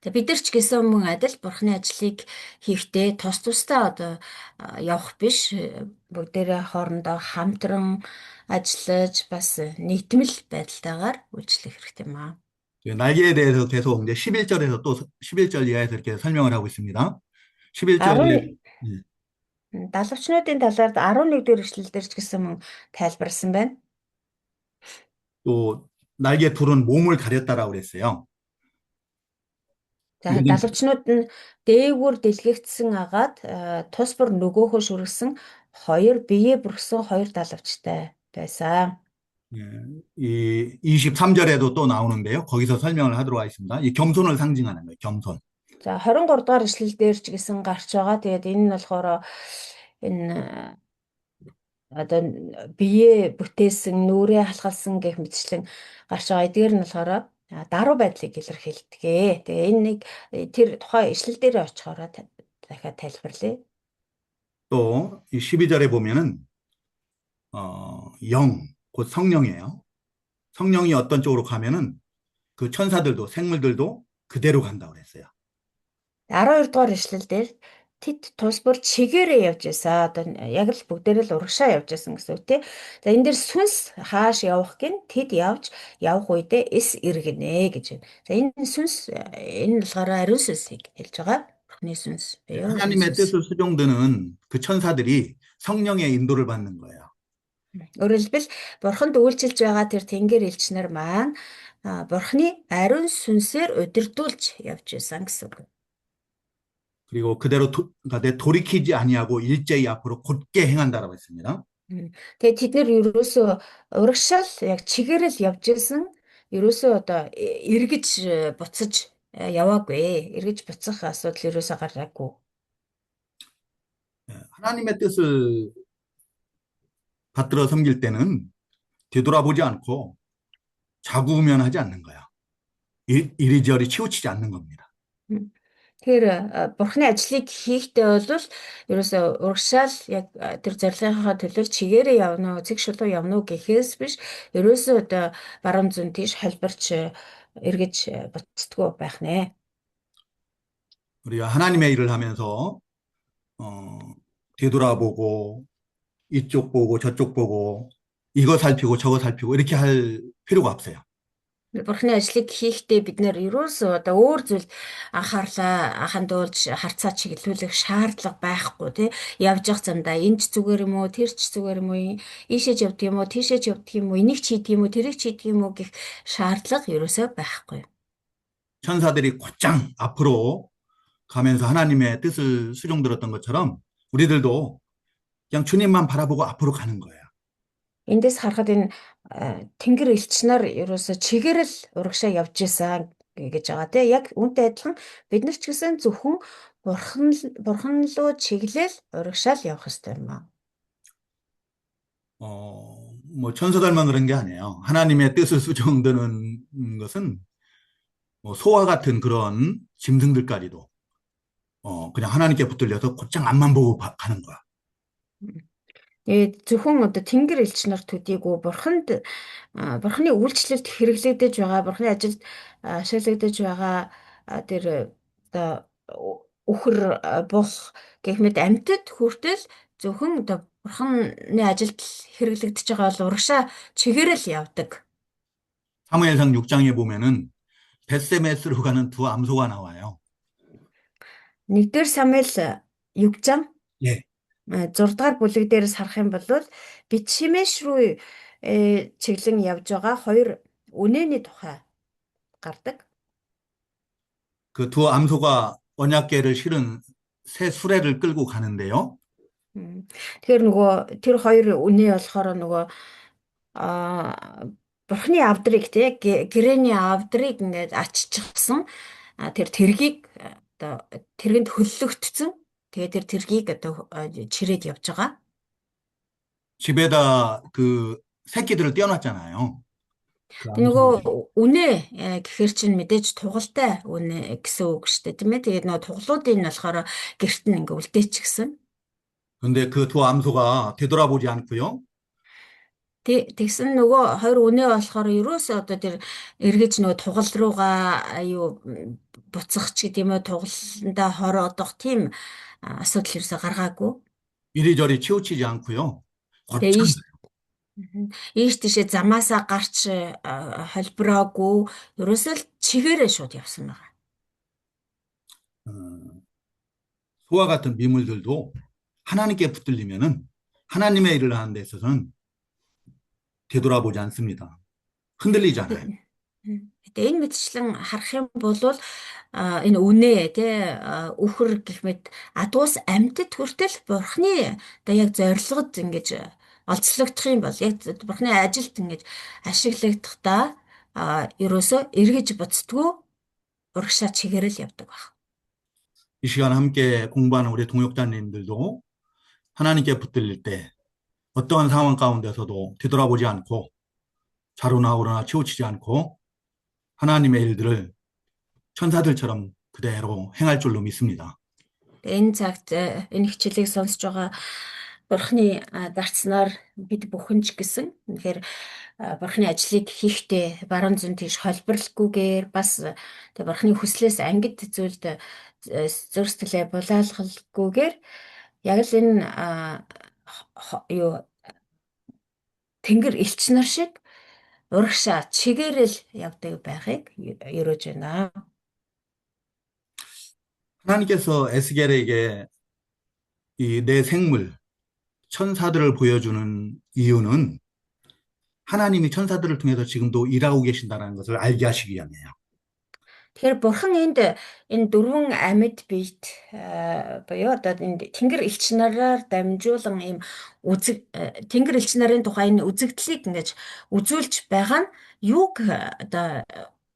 Бид нар ч гэсэн мөн адил бурхны ажлыг хийхдээ тус тусдаа одоо явах биш, бүгдээрээ хоорондоо хамтран ажиллаж бас нийтмэл байдалтайгаар үйлчлэх хэрэгтэй юм аа. 날개에 대해서 계속 이제 11절에서 또 11절 이하에서 이렇게 설명을 하고 있습니다. 11절에 10 далавчнуудын талаар 11-р эшлэлдэр ч гэсэн мөн тайлбарласан байна. 또 날개 둘은 몸을 가렸다라고 그랬어요. За 이거는 далавчнууд нь дээгүүр дэлгэгдсэн агаад тус бүр нөгөөхөө шүргсэн хоёр биеэ бүргсэн хоёр далавчтай байсан. 예, 이 23절에도 또 나오는데요. 거기서 설명을 하도록 하겠습니다. 이 겸손을 상징하는 거예요. 겸손. За 23 дугаар эшлэл дээр ч гэсэн гарч байгаа. Тэгээд энэ нь болохоор энэ одоо бие бүтээсэн, нүрээ халахалсан гэх мэтчлэн гарч байгаа. Эдгээр нь болохоор даруй байдлыг илэрхийлдэг. Тэгээ энэ нэг тэр тухайн эшлэл дээр очихоор дахиад тайлбарлая. 또 이 12절에 보면은 영, 곧 성령이에요. 성령이 어떤 쪽으로 가면은 그 천사들도 생물들도 그대로 간다고 그랬어요. 12 дугаар эшлэл дээр тэд тус бүр чигээрээ явж байсан. Одоо яг л бүгдээрээ л урагшаа явж байсан гэсэн үг тий. За энэ дээр сүнс хааш явах гин тэд явах үедээ эс иргэнэ гэж байна. За энэ сүнс энэ болохоор ариун сүнсийг хэлж байгаа. Бурхны сүнс буюу ариун 하나님의 сүнс. 뜻을 수종드는 그 천사들이 성령의 인도를 받는 거예요. Өөрөөр хэлбэл бурханд үйлчилж байгаа тэр тэнгэр элчнэр маань бурхны ариун сүнсээр удирдуулж явж байсан гэсэн үг. 그리고 그대로 그러니까 돌이키지 아니하고 일제히 앞으로 곧게 행한다라고 했습니다. Тэгээд тэд нэр ерөөсөө урагшаал яг чигээрэл явж исэн ерөөсөө одоо эргэж буцаж яваагүй. Эргэж буцах асуудал ерөөсөө гараагүй. 하나님의 뜻을 받들어 섬길 때는 되돌아보지 않고 좌구우면하지 않는 거야. 이리저리 치우치지 않는 겁니다. Тэгэхээр бурхны ажлыг хийхдээ бол ерөөсөө урагшаал яг тэр зорилгынхаа төлөө чигээрээ явна уу, цэг шулуу явна уу гэхээс биш ерөөсөө одоо баруун зүүн тийш холбирч эргэж буцдаггүй байх нэ. 우리가 하나님의 일을 하면서 되돌아보고 이쪽 보고 저쪽 보고 이거 살피고 저거 살피고 이렇게 할 필요가 없어요. Бурхны ажлыг хийхдээ бид нэр ерөөсөө одоо өөр зүйл анхаарлаа хандуулж харцаа чиглүүлэх шаардлага байхгүй тий. Явж явах замдаа энэ ч зүгээр юм уу, тэр ч зүгээр юм уу, ийшээж явдаг юм уу, тийшээж явдаг юм уу, энийг ч хийдэг юм уу, тэрийг ч хийдэг юм уу гэх шаардлага ерөөсөө байхгүй. 천사들이 곧장 앞으로 가면서 하나님의 뜻을 수종들었던 것처럼 우리들도 그냥 주님만 바라보고 앞으로 가는 거예요. Эндээс харахад энэ тэнгэр элч нар ерөөсө чигээрэл урагшаа явж исэн гэж байгаа тийм яг үүнтэй адилхан бид нар ч гэсэн зөвхөн бурхан руу чиглэл урагшаал явах хэрэгтэй юм аа. 뭐 천사들만 그런 게 아니에요. 하나님의 뜻을 수종드는 것은 뭐 소와 같은 그런 짐승들까지도 그냥 하나님께 붙들려서 곧장 앞만 보고 가는 거야. Зөвхөн одоо тэнгэр элч нар төдийгүй бурханы үйлчлэлд хэрэглэгдэж байгаа, бурханы ажилд ашиглагдаж байгаа тэр одоо үхэр бух гэх мэт амьтад хүртэл зөвхөн одоо бурханы ажилд хэрэглэгдэж байгаа бол урагшаа чигээрэл явдаг. 사무엘상 6장에 보면은 벳세메스로 가는 두 암소가 나와요. 1-р Самуэль 6 예. 6 дахь бүлэг дээрээс харах юм бол Бетшемеш руу чиглэн явж байгаа хоёр үнэний тухай гардаг. 그 두 암소가 언약궤를 실은 새 수레를 끌고 가는데요. Тэгэхээр нөгөө тэр хоёр үнэ болохоор нөгөө бурхны авдрыг тий гэрэний авдрыг ингээд аччихсан тэр тэргийг одоо тэргэнд хөллөгдсөн. Тэгээ тэр тэргийг одоо чирээд явж байгаа. 집에다 그 새끼들을 떼어놨잖아요. 그 нөгөө 암소들이. үнэ гэхэр чинь мэдээж тугалтай үнэ гэсэн үг шүү дээ тийм ээ. Тэгээд нөгөө туглуудын нь болохоор гэрт нь ингээ үлдээчихсэн. 근데 그 두 암소가 되돌아보지 않고요. Тэгсэн нөгөө хоёр үнэ болохоор ерөөсөө одоо тэр эргэж нөгөө тугал руугаа юу буцах ч гэдэм үү тугаландаа хорогдох тийм асуудал ерөөсө гаргаагүй. 이리저리 치우치지 않고요. Тэгээ 거창, ийш тийшээ замаасаа гарч холбироогүй ерөөсөө л чигээрээ шууд явсан байгаа. 어, 소와 같은 미물들도 하나님께 붙들리면은 하나님의 일을 하는 데 있어서는 되돌아보지 않습니다. 흔들리지 않아요. Тэгээ энэ мэтчлэн харах юм бол энэ үнэ тий үхэр гэх мэт адуус амьтад хүртэл бурхны одоо яг зорилгод ингэж олцлогдох юм бол яг бурхны ажилд ингэж ашиглагдахдаа ерөөсөө эргэж буцдгүй урагшаа чигээрэл явдаг баг. 이 시간 함께 공부하는 우리 동역자님들도 하나님께 붙들릴 때 어떠한 상황 가운데서도 뒤돌아보지 않고 좌로나 우로나 치우치지 않고 하나님의 일들을 천사들처럼 그대로 행할 줄로 믿습니다. Энэ цагт энэ хичээлийг сонсож байгаа бурхны зарцнаар бид бүхэн ч гэсэн үнэхээр бурхны ажлыг хийхдээ баруун зүүн тийш холборлохгүйгээр бас тэг бурхны хүслээс ангид зүйлд зүрх сэтгэлээ булаалгахгүйгээр яг л энэ юу тэнгэр элч нар шиг урагшаа чигээрэл явдаг байхыг ерөөж байна. 하나님께서 에스겔에게 이 내 생물, 천사들을 보여주는 이유는 하나님이 천사들을 통해서 지금도 일하고 계신다는 것을 알게 하시기 위함이에요. Тэгэхээр бурхан энэ дөрвөн амьд биет буюу одоо энэ тэнгэр элч нараар дамжуулан ийм тэнгэр элч нарын тухай энэ үзэгдлийг ингэж үзүүлж байгаа нь юуг одоо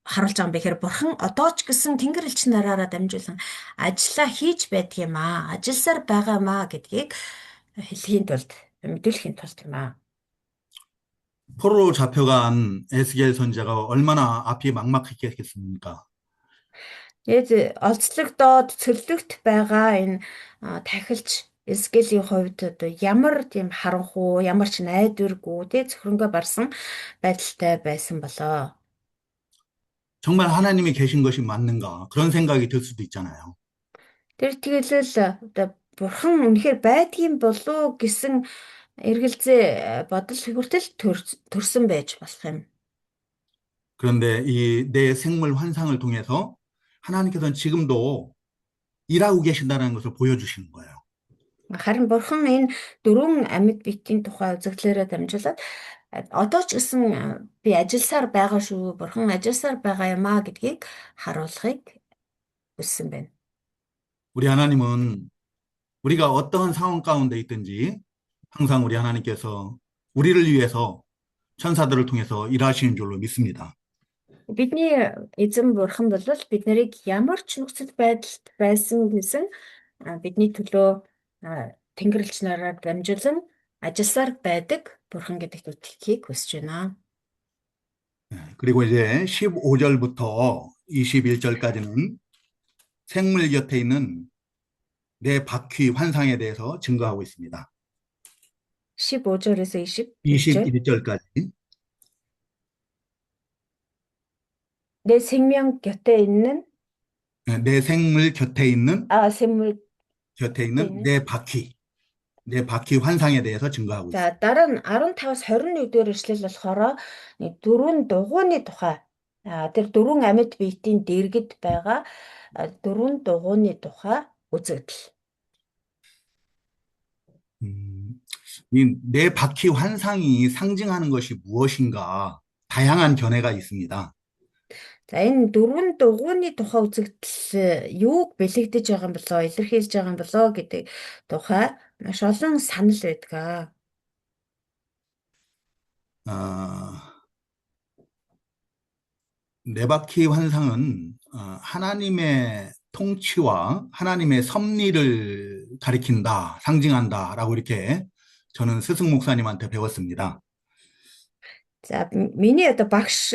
харуулж байгаа юм бэ гэхээр бурхан одоо ч гэсэн тэнгэр элч нараараа дамжуулан ажиллаа хийж байдаг юм аа, ажилласаар байгаа маа гэдгийг хэлхийн тулд мэдүүлэхийн тулд юм аа. 포로로 잡혀간 에스겔 선지자가 얼마나 앞이 막막했겠습니까? Тэгээд олзлогдоод цөллөгт байгаа энэ тахилч Эсгелийн хувьд одоо ямар тийм харанхуу, ямар ч найдваргүй тий зөвхөнгөө барсан байдалтай байсан болоо. 정말 하나님이 계신 것이 맞는가? 그런 생각이 들 수도 있잖아요. Тэр тэгэлэл одоо бурхан үнэхээр байдгийн болов гэсэн эргэлзээ бодол хүртэл төрсөн байж болох юм. 그런데 이 내 생물 환상을 통해서 하나님께서는 지금도 일하고 계신다는 것을 보여주시는 거예요. Харин бурхан энэ дөрвөн амьд биетийн тухай үзэгдлээрээ дамжуулаад одоо ч гэсэн би ажилласаар байгаа шүү, бурхан ажилласаар байгаа юм аа гэдгийг харуулахыг хүссэн байна. 우리 하나님은 우리가 어떠한 상황 가운데 있든지 항상 우리 하나님께서 우리를 위해서 천사들을 통해서 일하시는 줄로 믿습니다. Бидний эзэн бурхан бол бид нарыг ямар ч нөхцөл байдалд байсан гэсэн бидний төлөө тэнгэрлэгч нараар дамжуулан ажилласаар байдаг бурхан гэдэгт итгэхийг хүсэж байна. 그리고 이제 15절부터 21절까지는 생물 곁에 있는 내 바퀴 환상에 대해서 증거하고 있습니다. 15절에서 21절. 21절까지. 내 생명 곁에 있는 내 생물 곁에 있는 생물 내 바퀴 환상에 대해서 증거하고 있습니다. За дараа нь 15-аас 21-р эшлэл болохоор дөрвөн дугуйны тухай тэр дөрвөн амьд биетийн дэргэд байгаа дөрвөн дугуйны тухай үзэгдэл. 내 바퀴 환상이 상징하는 것이 무엇인가 다양한 견해가 있습니다. За энэ дөрвөн дугуйны тухай үзэгдэл юуг бэлэгдэж байгаа юм болоо, илэрхийлж байгаа юм болоо гэдэг тухай маш олон санал байдаг. 네 바퀴 환상은 하나님의 통치와 하나님의 섭리를 가리킨다, 상징한다라고 이렇게 저는 스승 목사님한테 배웠습니다. За миний одоо багш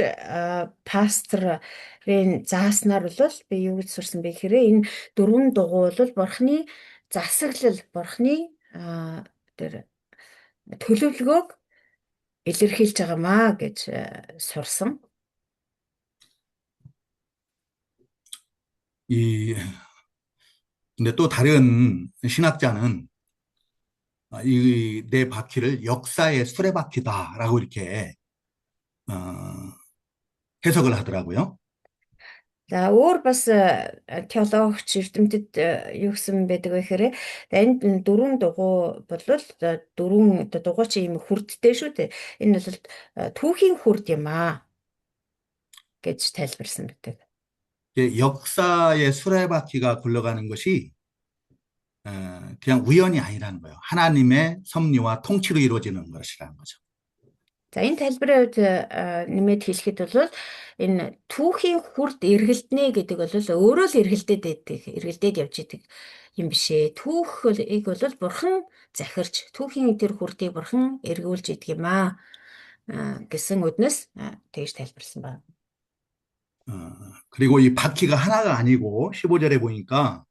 пасторын зааснаар бол би юу гэж сурсан бэ гэхээр энэ дөрвөн дугуй бол бурхны засаглал, бурхны тэр төлөвлөгөөг илэрхийлж байгаамаа гэж сурсан. 이, 근데 또 다른 신학자는 이 네 바퀴를 역사의 수레바퀴다라고 이렇게 어, 해석을 하더라고요. За өөр бас теологч эрдэмтэд юу гэсэн байдаг вэ гэхээр энд дөрвөн дугуй болвол дөрвөн дугуй чи ийм хүрдтэй шүү дээ. Энэ бол түүхийн хүрд юм аа гэж тайлбарсан байдаг. 이게 역사의 수레바퀴가 굴러가는 것이 그냥 우연이 아니라는 거예요. 하나님의 섭리와 통치로 이루어지는 것이라는 거죠. За энэ тайлбарын хувьд нэмээд хэлэхэд бол энэ түүхийн хүрд эргэлдэнэ гэдэг бол өөрөө л эргэлдээд байдаг, эргэлдээд явж идэг юм биш ээ. Түүхийг бол бурхан захирч, түүхийн тэр хүрдийг бурхан эргүүлж идэг юм аа гэсэн үднэс тэгж тайлбарсан байна. 그리고 이 바퀴가 하나가 아니고 15절에 보니까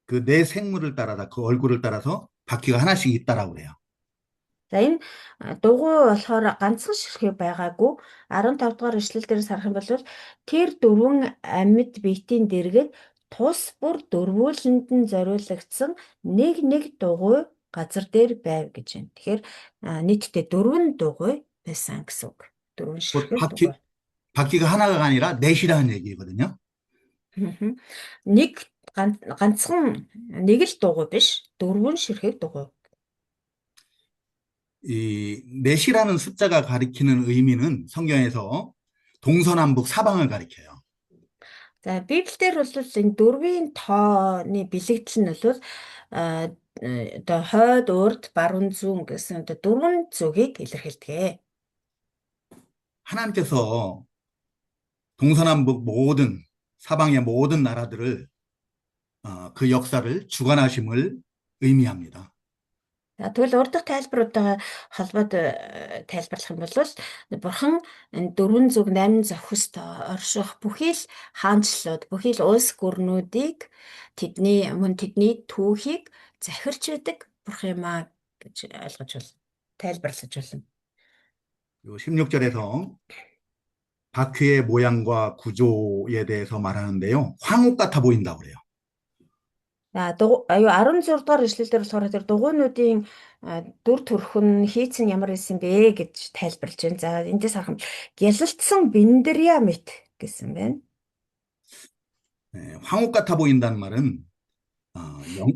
그 네 생물을 따라서 그 얼굴을 따라서 바퀴가 하나씩 있다라고 그래요. За энэ дугуй болохоор ганцхан ширхэг байгаагүй 15 дугаар эшлэл дээр сарах юм бол тэр дөрвөн амьд биетийн дэргэд тус бүр дөрвүүлэнд нь зориулагдсан нэг дугуй газар дээр байв гэж байна. Тэгэхээр нийтдээ дөрвөн дугуй байсан гэсэн үг. Дөрвөн 곧 ширхэг дугуй. 바퀴가 하나가 아니라 넷이라는 얘기거든요. Нэг ганцхан нэг л дугуй биш, дөрвөн ширхэг дугуй. 이 넷이라는 숫자가 가리키는 의미는 성경에서 동서남북 사방을 가리켜요. За Библиэлд бол энэ дөрвийн тооны бэлэгдэл нь бол одоо хойд, урд, баруун, зүүн гэсэн одоо дөрвөн зүгийг илэрхийлдэг. 하나님께서 동서남북 모든 사방의 모든 나라들을 그 역사를 주관하심을 의미합니다. За тэгвэл урд дахь тайлбаруудаа холбоод тайлбарлах юм бол бурхан энэ дөрвөн зүг 8 зохист орших бүхий л хаанчлууд, бүхий л улс гүрнүүдийг тэдний түүхийг захирч байдаг бурхан юм аа гэж ойлгож байна. тайлбарлаж байна. 16절에서 바퀴의 모양과 구조에 대해서 말하는데요. 황옥 같아 보인다고 그래요. За 16 дугаар эшлэлдэр болохоор тэр дугуйнуудын дүр төрх нь хийцэн ямар байсан бэ гэж тайлбарлаж байна. За эндээс харах юм гялалтсан биндрямит гэсэн байна. 황옥 같아 보인다는 말은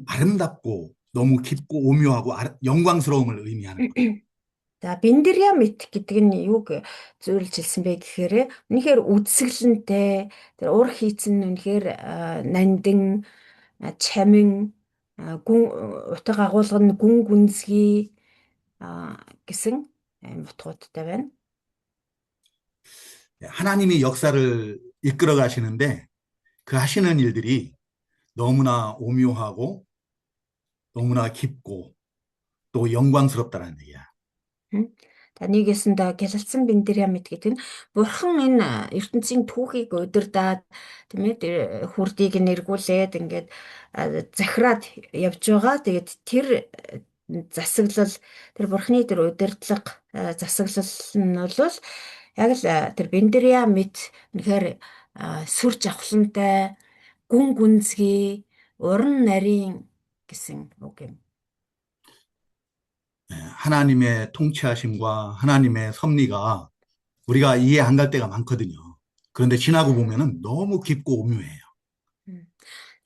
아름답고 너무 깊고 오묘하고 영광스러움을 의미하는 거예요. За биндрямит гэдэг нь юуг зөвлөж хэлсэн бэ гэхээр үнэхээр үзэсгэлэнтэй тэр ур хийцэн нь үнэхээр нандин чамин утга агуулга нь гүн гүнзгий гэсэн утгуудтай байна. 하나님이 역사를 이끌어 가시는데 그 하시는 일들이 너무나 오묘하고 너무나 깊고 또 영광스럽다는 얘기야. За нэгээсэндээ гялалцсан биндрямит гэдэг нь бурхан энэ ертөнцийн түүхийг удирдаад тийм ээ хүрдийг нэргүүлээд ингээд захираад явж байгаа. Тэгээд тэр засаглал тэр бурханы тэр удирдлага засаглал нь бол яг л тэр биндрямит үнэхээр сүр жавхлантай гүн гүнзгий уран нарийн гэсэн үг юм. 하나님의 통치하심과 하나님의 섭리가 우리가 이해 안 갈 때가 많거든요. 그런데 지나고 보면은 너무 깊고 오묘해요.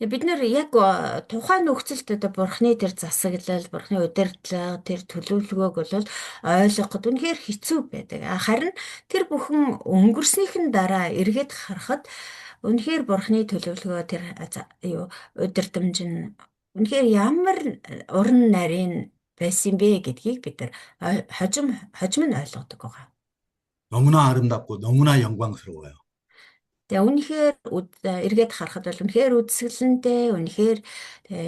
Бид нэр яг тухайн нөхцөлд одоо бурхны тэр засаглал, бурхны удирдлага, тэр төлөвлөгөөг бол ойлгоход үнэхээр хэцүү байдаг. Харин тэр бүхэн өнгөрснийхэн дараа эргээд харахад үнэхээр бурхны төлөвлөгөө тэр удирдамж нь үнэхээр ямар уран нарийн байсан бэ гэдгийг бид нар хожим нь ойлгодог байгаа. 너무나 아름답고 너무나 영광스러워요. Тэгээ үнэхээр эргээд харахад бол үнэхээр үзэсгэлэнтэй, үнэхээр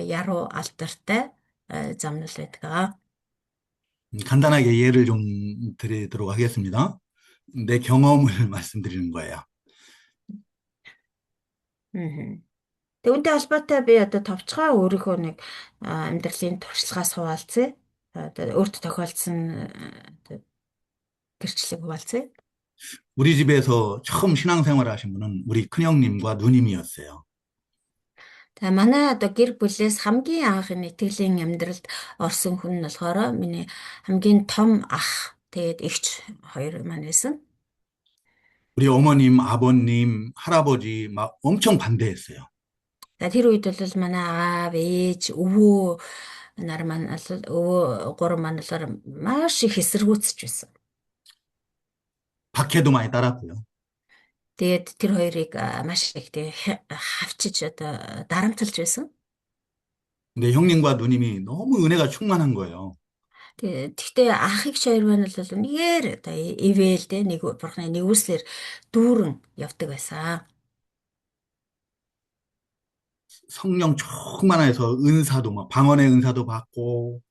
яруу алдартай замнал байдаг. 간단하게 예를 좀 드리도록 하겠습니다. 내 경험을 말씀드리는 거예요. Тэгээ үнтэй холбоотой би одоо товчгоо өөрийнхөө нэг амьдралын туршлагаас хуваалцъя. Одоо өөрт тохиолдсон гэрчлэг хуваалцъя. 우리 집에서 처음 신앙생활 하신 분은 우리 큰형님과 누님이었어요. За манай одоо гэр бүлээс хамгийн анх энэ итгэлийн амьдралд орсон хүн нь болохоор миний хамгийн том ах тэгээд эгч хоёр маань байсан. 우리 어머님, 아버님, 할아버지 막 엄청 반대했어요. За тэр үед бол манай аав, ээж, өвөө нар маань өвөө гурван маань болохоор маш их эсэргүүцэж байсан. 박해도 많이 따랐고요. Тэгээд тэр хоёрыг маш их хавчиж одоо дарамтлж байсан. 근데 형님과 누님이 너무 은혜가 충만한 거예요. Тэгтээ ах эгч хоёр маань бол үнэхээр одоо ивэлдэ нэг бурхны нэгүслэр дүүрэн явдаг байсан. 성령 충만해서 은사도 막 방언의 은사도 받고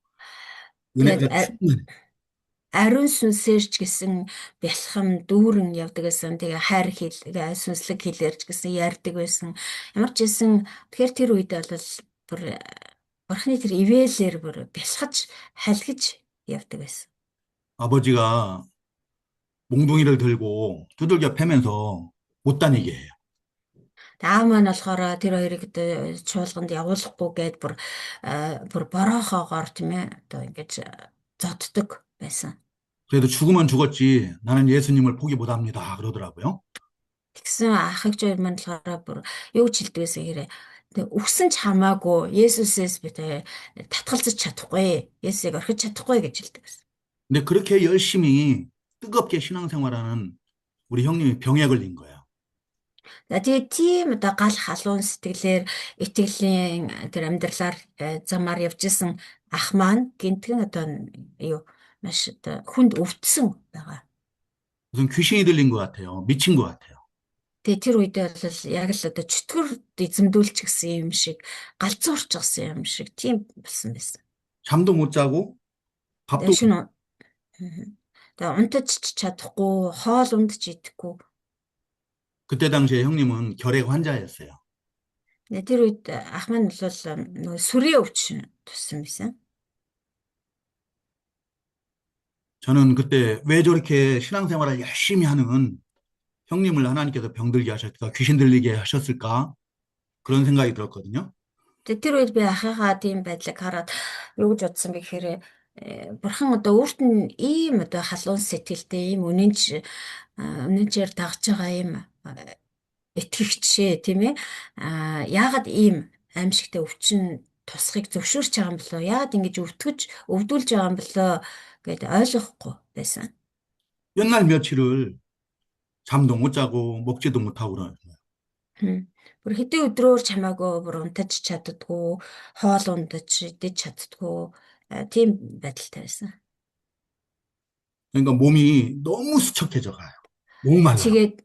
Тэгээд 은혜가 충만해. ариун сүнсээр ч гэсэн бэлхэм дүүрэн явдаг байсан. Тэгээ хайр хэл, сүнслэг хэлээр ч гэсэн ярьдаг байсан. Ямар ч байсан тэгэхээр тэр үед бол бүр бурхны тэр ивэлэр бүр бэлхэж халгиж явдаг байсан. 아버지가 몽둥이를 들고 두들겨 패면서 못 다니게 해요. Аав маань болохоор тэр хоёрыг одоо чуулганд явуулахгүйгээд бүр бороохоогоор тийм ээ одоо ингэж зодддог байсан. 그래도 죽으면 죽었지 나는 예수님을 포기 못 합니다. 그러더라고요. Тэгсэн ах эгч хоёр маань болохоор бүр юу ч хэлдэг байсан хэрэг. Өгсөн ч хамаагүй Есүсээс би татгалзаж чадахгүй. Есүсийг орхиж чадахгүй гэж хэлдэг байсан. 근데 그렇게 열심히 뜨겁게 신앙생활하는 우리 형님이 병에 걸린 거예요. За тэгээ тийм одоо гал халуун сэтгэлээр итгэлийн тэр амьдралаар замаар явж исэн ах маань гинтгэн одоо юу маш одоо хүнд өвдсөн байгаа. 무슨 귀신이 들린 것 같아요. 미친 것 같아요. Тэгээ тэр үедээ бол яг л одоо чөтгөр эзэмдүүлчихсэн юм шиг галзуурчихсан юм шиг тийм болсон байсан. 잠도 못 자고 밥도 Тэгээ шинэ тэгээ унтаж чадахгүй, хоол ундаж идэхгүй. 그때 당시에 형님은 결핵 환자였어요. Тэр үед ах маань бол нөгөө сүрийн өвчин туссан байсан. 저는 그때 왜 저렇게 신앙생활을 열심히 하는 형님을 하나님께서 병들게 하셨을까, 귀신 들리게 하셨을까, 그런 생각이 들었거든요. Тэгээ тэр үед би ахыгаа тийм байдлыг хараад юу гэж бодсон бэ гэхээр бурхан одоо өөрт нь ийм одоо халуун сэтгэлтэй ийм үнэнчээр дагж байгаа ийм итгэгчээ тийм ээ яагаад ийм аимшигтай өвчин тусахыг зөвшөөрч байгаа юм болоо яагаад ингэж өвдүүлж байгаа юм болоо гэд ойлгохгүй байсан. 몇 날 며칠을 잠도 못 자고 먹지도 못하고 그러는 거예요. Бүр хэдэн өдрөөр ч хамаагүй бүр унтаж чаддгүй, хоол ундаж идэж чаддгүй тийм байдалтай байсан. 그러니까 몸이 너무 수척해져 가요. 너무 말라. Тэгээд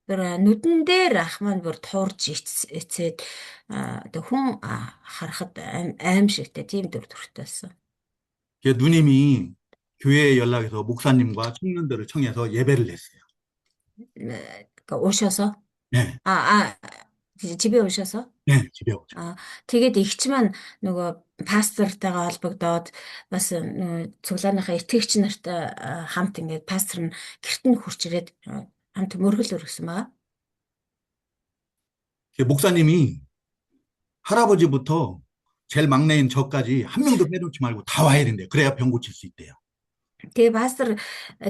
бүр нүдэн дээр ах маань бүр туурж эцээд одоо хүн харахад аимшигтай тийм дүр төрхтэй байсан. 누님이 교회에 연락해서 목사님과 청년들을 청해서 예배를 했어요. 오셔서? 네. 집에 오셔서? 네, 집에 오죠. тэгээд эгч маань нөгөө пастортайгаа холбогдоод бас цуглааныхаа итгэгч нартай хамт ингээд пастор нь гэрт нь хурч ирээд хамт мөргөл өргөсөн байгаа. 목사님이 할아버지부터 제일 막내인 저까지 한 명도 빼놓지 말고 다 와야 된대요. 그래야 병 고칠 수 있대요. Тэгээ пастор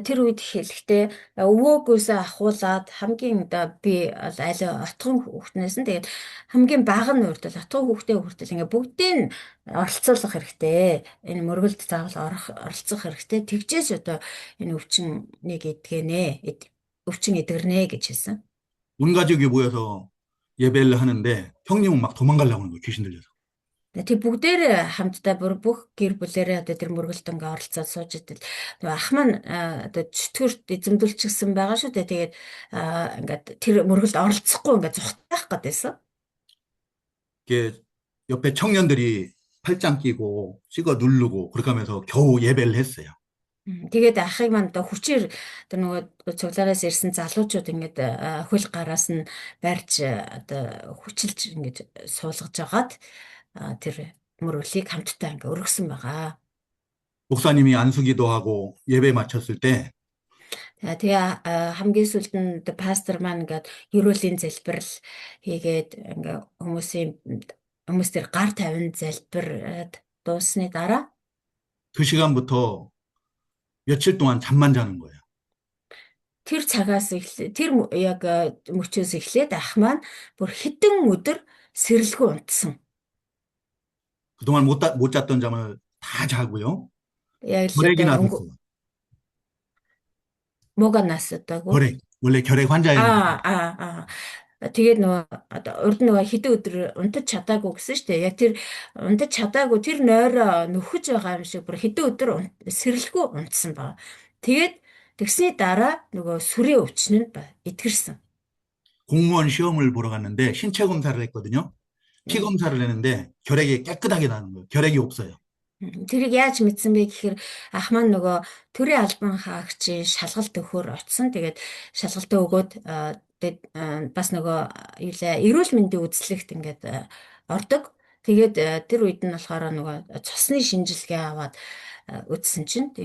тэр үед хэлэхдээ өвөөгөөсөө ахуулаад хамгийн одоо би аль отгон хүүхднээс нь тэгээд хамгийн бага нь хүртэл отгон хүүхдээ хүртэл ингээ бүгдийг нь оролцуулах хэрэгтэй. Энэ мөргөлд заавал оролцох хэрэгтэй. Тэгжээс одоо энэ өвчнийг өвчин эдгэрнэ гэж хэлсэн. 온 가족이 모여서 예배를 하는데 형님은 막 도망가려고 하는 거예요. 귀신 들려서. Тэг бүгдээрээ хамтдаа бүх гэр бүлээрээ одоо тэр мөргөлд ингээ оролцоод сууж идэл. Ах маань одоо чөтгөрт эзэмдүүлчихсэн байгаа шүү дээ. Тэгээд ингээд тэр мөргөлд оролцохгүй ингээ зүхтаах гэдээсэн. 이게 옆에 청년들이 팔짱 끼고 찍어 누르고 그렇게 하면서 겨우 예배를 했어요. Тэгээд ахыг маань одоо хүчээр одоо нөгөө цуглаараас ирсэн залуучууд ингээд хөл гараас нь барьж одоо хүчилж ингээд суулгаж агаад тэр мөрөлийг хамтдаа ингээ өргөсөн байгаа. 목사님이 안수기도 하고 예배 마쳤을 때 хамгийн сүүлд нь пастор маань ингээд ерөөлийн залбирал хийгээд ингээ хүмүүс тэр гар тавин залбираад дууссаны дараа 그 시간부터 며칠 동안 잠만 자는 거예요. тэр цагаас эхлээ яг мөчөөс эхлээд ах маань бүр хэдэн өдөр сэрэлгүй унтсан. 그동안 못 잤던 잠을 다 자고요. Яг л 결핵이 одоо 났었어요. 뭐가 났었다고? 결핵. 원래 결핵 환자였는데. Тэгээд одоо урд хэдэн өдөр унтаж чадаагүй гэсэн шүү дээ. Яг тэр унтаж чадаагүй тэр нойроо нөхөж байгаа юм шиг бүр хэдэн өдөр сэрэлгүй унтсан ба. Тэгээд тэгсний дараа сүрээ өвчин нь итгэрсэн. 공무원 시험을 보러 갔는데 신체 검사를 했거든요. 피 검사를 했는데 결핵이 깨끗하게 나는 거예요. 결핵이 없어요. тэрийг яаж мэдсэн бэ гэхээр ах маань төрийн албан хаагчийн шалгалт өгөхөөр очсон. Тэгээд шалгалтаа өгөөд бас эрүүл мэндийн үзлэгт ингээд ордог. Тэгээд тэр үед нь болохоор цусны шинжилгээ аваад үзсэн чинь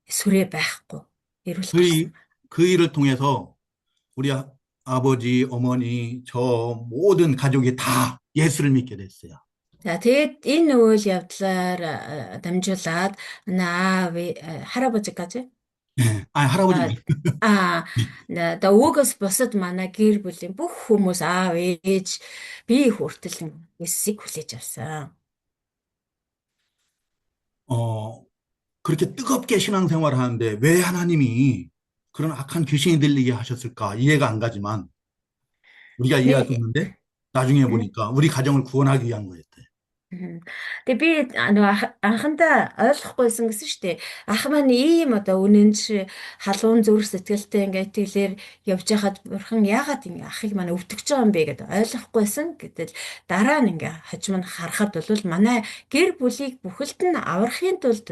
сүрээ байхгүй. эрүүл гарсан. 그 일을 통해서 우리 아버지, 어머니, 저 모든 가족이 다 예수를 믿게 됐어요. За тэгээд энэ үйл явдлаар дамжуулаад аав 할아버지까지 할아버지. өвгөөс бусад манай гэр бүлийн бүх хүмүүс аав ээж бие хүртэл Есүсийг хүлээж авсан. 그렇게 뜨겁게 신앙생활을 하는데 왜 하나님이 그런 악한 귀신이 들리게 하셨을까? 이해가 안 가지만 우리가 이해할 수 없는데 나중에 보니까 우리 가정을 구원하기 위한 거였대. Тэгээ би анхандаа ойлгохгүйсэн гэсэн шүү дээ. Ах маань ийм үнэнч халуун зүрх сэтгэлтэй ингээ итгэлээр явж байхад бурхан яагаад ингээ ахыг маань өвтгөж байгаа юм бэ гэдээ ойлгохгүйсэн. Гэтэл дараа нь ингээ хажим нь харахад бол манай гэр бүлийг бүхэлд нь аврахын тулд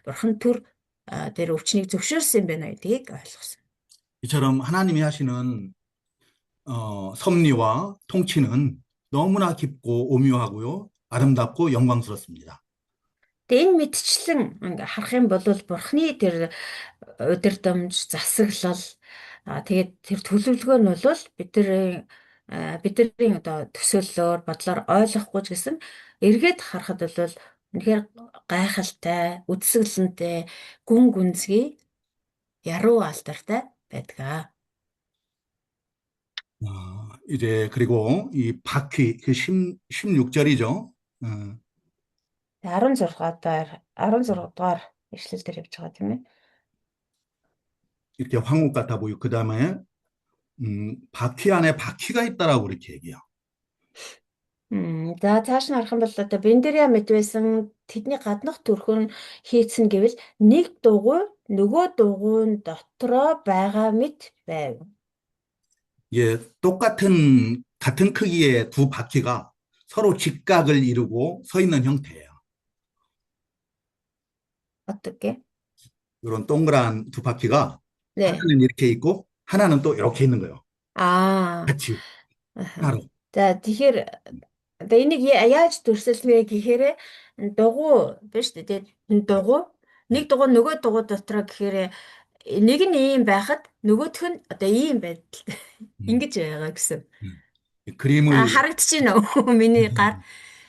бурхан тэр өвчнийг зөвшөөрсөн юм байна гэдгийг ойлгосон. 이처럼 하나님이 하시는 섭리와 통치는 너무나 깊고 오묘하고요. 아름답고 영광스럽습니다. Энэ мэдчлэн харах юм бол бурхны тэр удирдамж, засаглал тэгээд тэр төлөвлөгөө нь бол бидний төсөөллөөр бодлоор ойлгохгүй ч гэсэн эргээд харахад бол үнэхээр гайхалтай, үдсгэлэнтэй, гүн гүнзгий, яруу алдартай байдаг. 이제 그리고 이 바퀴 그 16절이죠. 16 дугаар ишлэл дээр явж байгаа тийм ээ. 이렇게 황후 같아 보이고 그 다음에 바퀴 안에 바퀴가 있다라고 이렇게 얘기해요. За цааш нь харах юм бол Бендерия мэт байсан тэдний гаднах төрхөн хийцэн гэвэл нэг дугуй нөгөө дугуйн дотроо байгаа мэт байв. 예, 같은 크기의 두 바퀴가 서로 직각을 이루고 서 있는 형태예요. 어떻게? 이런 동그란 두 바퀴가 네. 하나는 이렇게 있고 하나는 또 이렇게 있는 거예요. 같이 하나로. За тэгэхээр энийг яаж төрсөлвэ гэхээр дугуй биш үү? Нэг дугуй нөгөө дугуй дотроо гэхээр нэг нь ийм байхад нөгөөх нь ийм байдал ингэж байгаа гэсэн. 그림을 харагдчихэв нөө миний гар.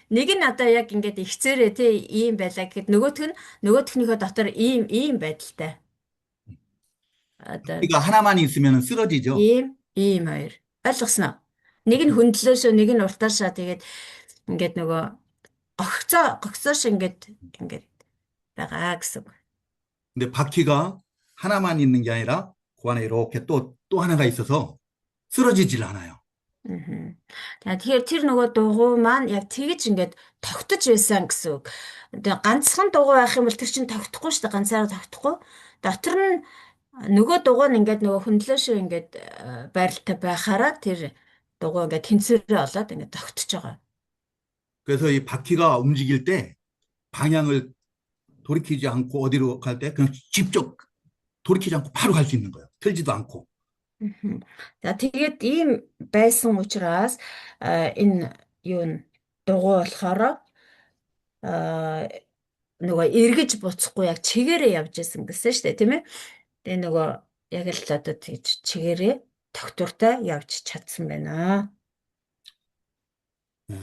Нэг нь яг ингээд ихцээрээ ийм байлаа гэхэд нөгөөхнийхөө дотор ийм байдалтай. 그러니까 하나만 있으면 쓰러지죠. ийм хоёр. Ойлгосноо? Нэг нь хөндлөөшөө нэг нь уртаашаа тэгээд ингээд гогцоош ингээд байгаа гэсэн. 근데 바퀴가 하나만 있는 게 아니라 그 안에 이렇게 또 하나가 있어서 쓰러지질 않아요. Тэгэхээр тэр дугуй маань яг тэгж ингээд тогтож байсан гэсэн үг. Ганцхан дугуй байх юм бол тэр чинь тогтохгүй шүү дээ. Ганцаараа тогтохгүй. Дотор нь нөгөө дугуй нь ингээд хөндлөөшөө ингээд байралтай байхаараа тэр дугуй ингээд тэнцвэрээ олоод ингээд тогтож байгаа. 그래서 이 바퀴가 움직일 때 방향을 돌이키지 않고 어디로 갈 때 그냥 직접 돌이키지 않고 바로 갈 수 있는 거예요. 틀지도 않고. За тэгээд ийм байсан учраас энэ дугуй болохоор эргэж буцахгүй яг чигээрээ явж исэн гэсэн шүү дээ тийм ээ. Тэгээ яг л одоо тэгж чигээрээ тогтвортой явж чадсан байна. 에,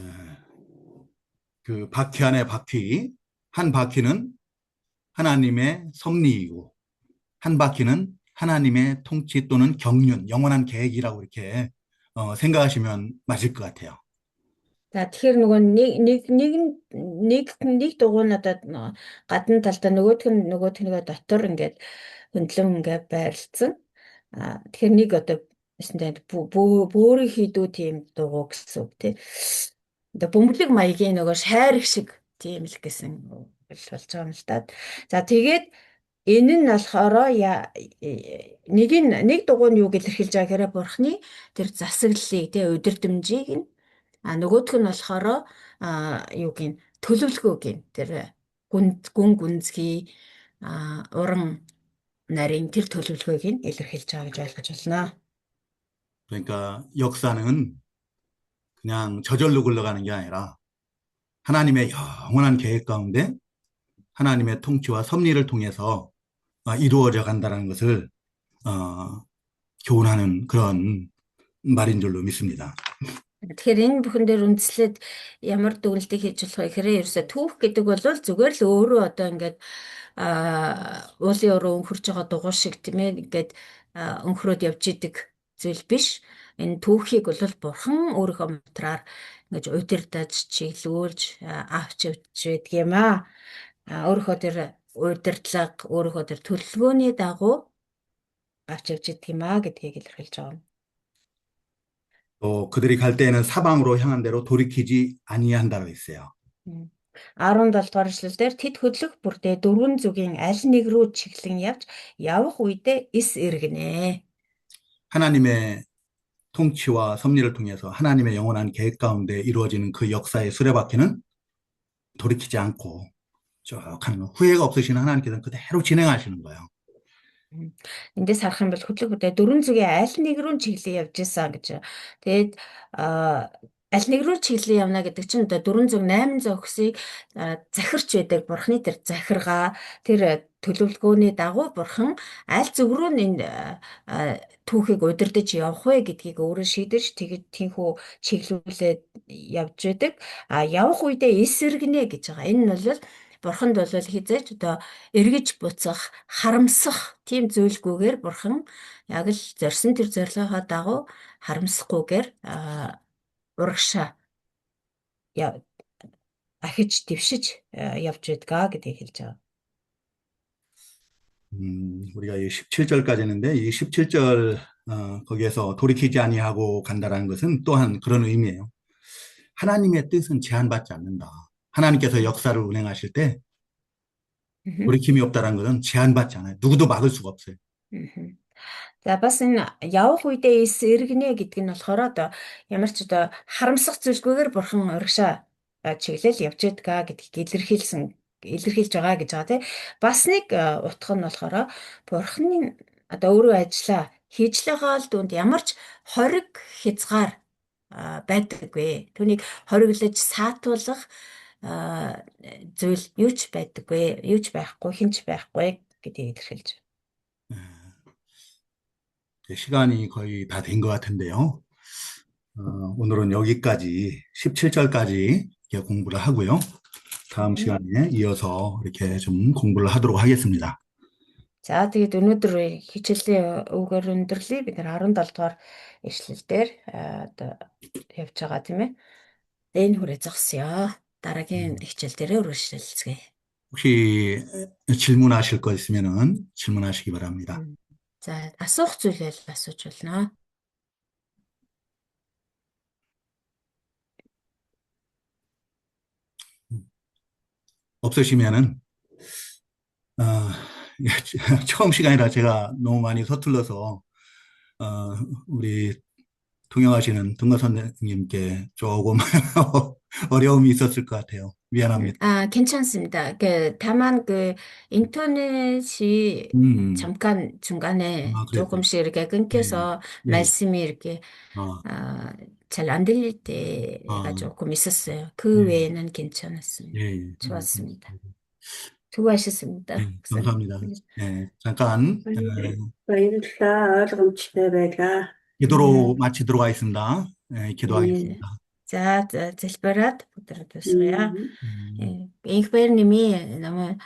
그 바퀴 안에 바퀴, 한 바퀴는 하나님의 섭리이고, 한 바퀴는 하나님의 통치 또는 경륜, 영원한 계획이라고 이렇게 생각하시면 맞을 것 같아요. За тэгэхээр нөгөө нэг дугуй нь одоо гадна талдаа нөгөөх нь дотор ингээд хөндлөн ингээд байрлцсан. Тэгэхээр нэг одоо эсэнтэй бөөрийн хийдүү тийм дугуй гэсэн үг тий. Одоо бөмбөлөг маягийн нөгөө шайрах шиг тийм л гэсэн үг болж байгаа юм л та. За тэгээд энэ нь болохоор нэг дугуй нь юу илэрхийлж байгаа гэхээр бурхны тэр засаглалыг тий удирдамжийг нь нөгөөх нь болохоор юу гин төлөвлөгөөг гин тэр гүн гүнзгий уран нарийн тэр төлөвлөгөөг нь илэрхийлж байгаа гэж ойлгож байна. 그러니까 역사는 그냥 저절로 굴러가는 게 아니라 하나님의 영원한 계획 가운데 하나님의 통치와 섭리를 통해서 이루어져 간다는 것을 교훈하는 그런 말인 줄로 믿습니다. Тэгэхээр энэ бүхэн дээр үндэслээд ямар дүгнэлтийг хийж болох вэ гэхээр ерөөсө түүх гэдэг бол зүгээр л өөрөө одоо ингээд уулын өрөө өнхөрж байгаа дугуй шиг тийм ээ ингээд өнхрөөд явж идэг зүйл биш. Энэ түүхийг бол бурхан өөрийнхөө матраар ингэж удирдах, чиглүүлж авч явж байдаг юм аа. Өөрийнхөө тэр удирдлага, өөрийнхөө тэр төлөвлөгөөний дагуу авч явж идэг юм аа гэдгийг илэрхийлж байгаа юм. 또 그들이 갈 때에는 사방으로 향한 대로 돌이키지 아니한다고 했어요. 17 дугаар эшлэлдэр тэд хөдлөх бүртээ дөрвөн зүгийн аль нэг рүү чиглэн явах үедээ эс эргэнэ. 하나님의 통치와 섭리를 통해서 하나님의 영원한 계획 가운데 이루어지는 그 역사의 수레바퀴는 돌이키지 않고 쭉 하는 거. 후회가 없으신 하나님께서는 그대로 진행하시는 거예요. Эндээс харах юм бол хөдлөх бүртээ дөрвөн зүгийн аль нэг рүү чиглэн явж исэн гэж. Тэгээд аль нэг рүү чиглэн явна гэдэг чинь одоо 408 зохисыг захирч байдаг бурхны тэр захиргаа тэр төлөвлөгөөний дагуу бурхан аль зүг рүү энэ түүхийг удирдах явах вэ гэдгийг өөрөө шийдэж тэгээд тийхүү чиглүүлээд явж байдаг. Явах үедээ эсэргэнэ гэж байгаа. Энэ нь бол бурханд бол хизээч одоо эргэж буцах, харамсах тийм зүйлгүйгээр бурхан яг л зорьсон тэр зорилгынхаа дагуу харамсахгүйгээр урагшаа ахиж дэвшиж явж байдгаа гэдгийг хэлж байгаа. 우리가 이 17절까지 했는데 이 17절 거기에서 돌이키지 아니하고 간다라는 것은 또한 그런 의미예요. 하나님의 뜻은 제한받지 않는다. 하나님께서 역사를 운행하실 때 돌이킴이 없다는 것은 제한받지 않아요. 누구도 막을 수가 없어요. За бас энэ явах үедээ эс эргэнэ гэдэг нь болохоор одоо ямар ч одоо харамсах зүйлгүйгээр бурхан урагшаа чиглэл явж байдгаа гэдгийг илэрхийлж байгаа гэж байгаа тийм. Бас нэг утга нь болохоор бурханы одоо өөрөө ажиллаа хийж л байгаа л дүнд ямар ч хориг хязгаар байдаггүй. Түүнийг хориглож саатуулах зүйл юу ч байдаггүй, юу ч байхгүй, хинч байхгүй гэдгийг илэрхийлж. 시간이 거의 다 된 것 같은데요. 오늘은 여기까지 17절까지 이렇게 공부를 하고요. 다음 시간에 이어서 이렇게 좀 공부를 하도록 하겠습니다. За тэгээд өнөөдөр хичээлийн үгээр өндөрлөе. Бид нэр 17 дугаар ишлэл дээр одоо явж байгаа тийм ээ. Энэ хүрээ зогсъё. дараагийн хичээл дээр үргэлжлүүлцгээе. 혹시 질문하실 거 있으면은 질문하시기 바랍니다. За асуух зүйл байл асууж болно. 없으시면은 처음 시간이라 제가 너무 많이 서툴러서 우리 통역하시는 등거 선생님께 조금 어려움이 있었을 것 같아요. 미안합니다. 괜찮습니다. 다만 인터넷이 잠깐 중간에 조금씩 이렇게 끊겨서 말씀이 이렇게 잘 안 들릴 때가 조금 있었어요. 그 외에는 괜찮았습니다. 좋았습니다. 수고하셨습니다, 목사님. 감사합니다. 잠깐 баярлалаа. ойлгомжтой байлаа. 기도로 마치도록 하겠습니다. 예. 기도하겠습니다. За, залбираад өдөр тусгая. 음. 음. Инх баяр нэмий намайг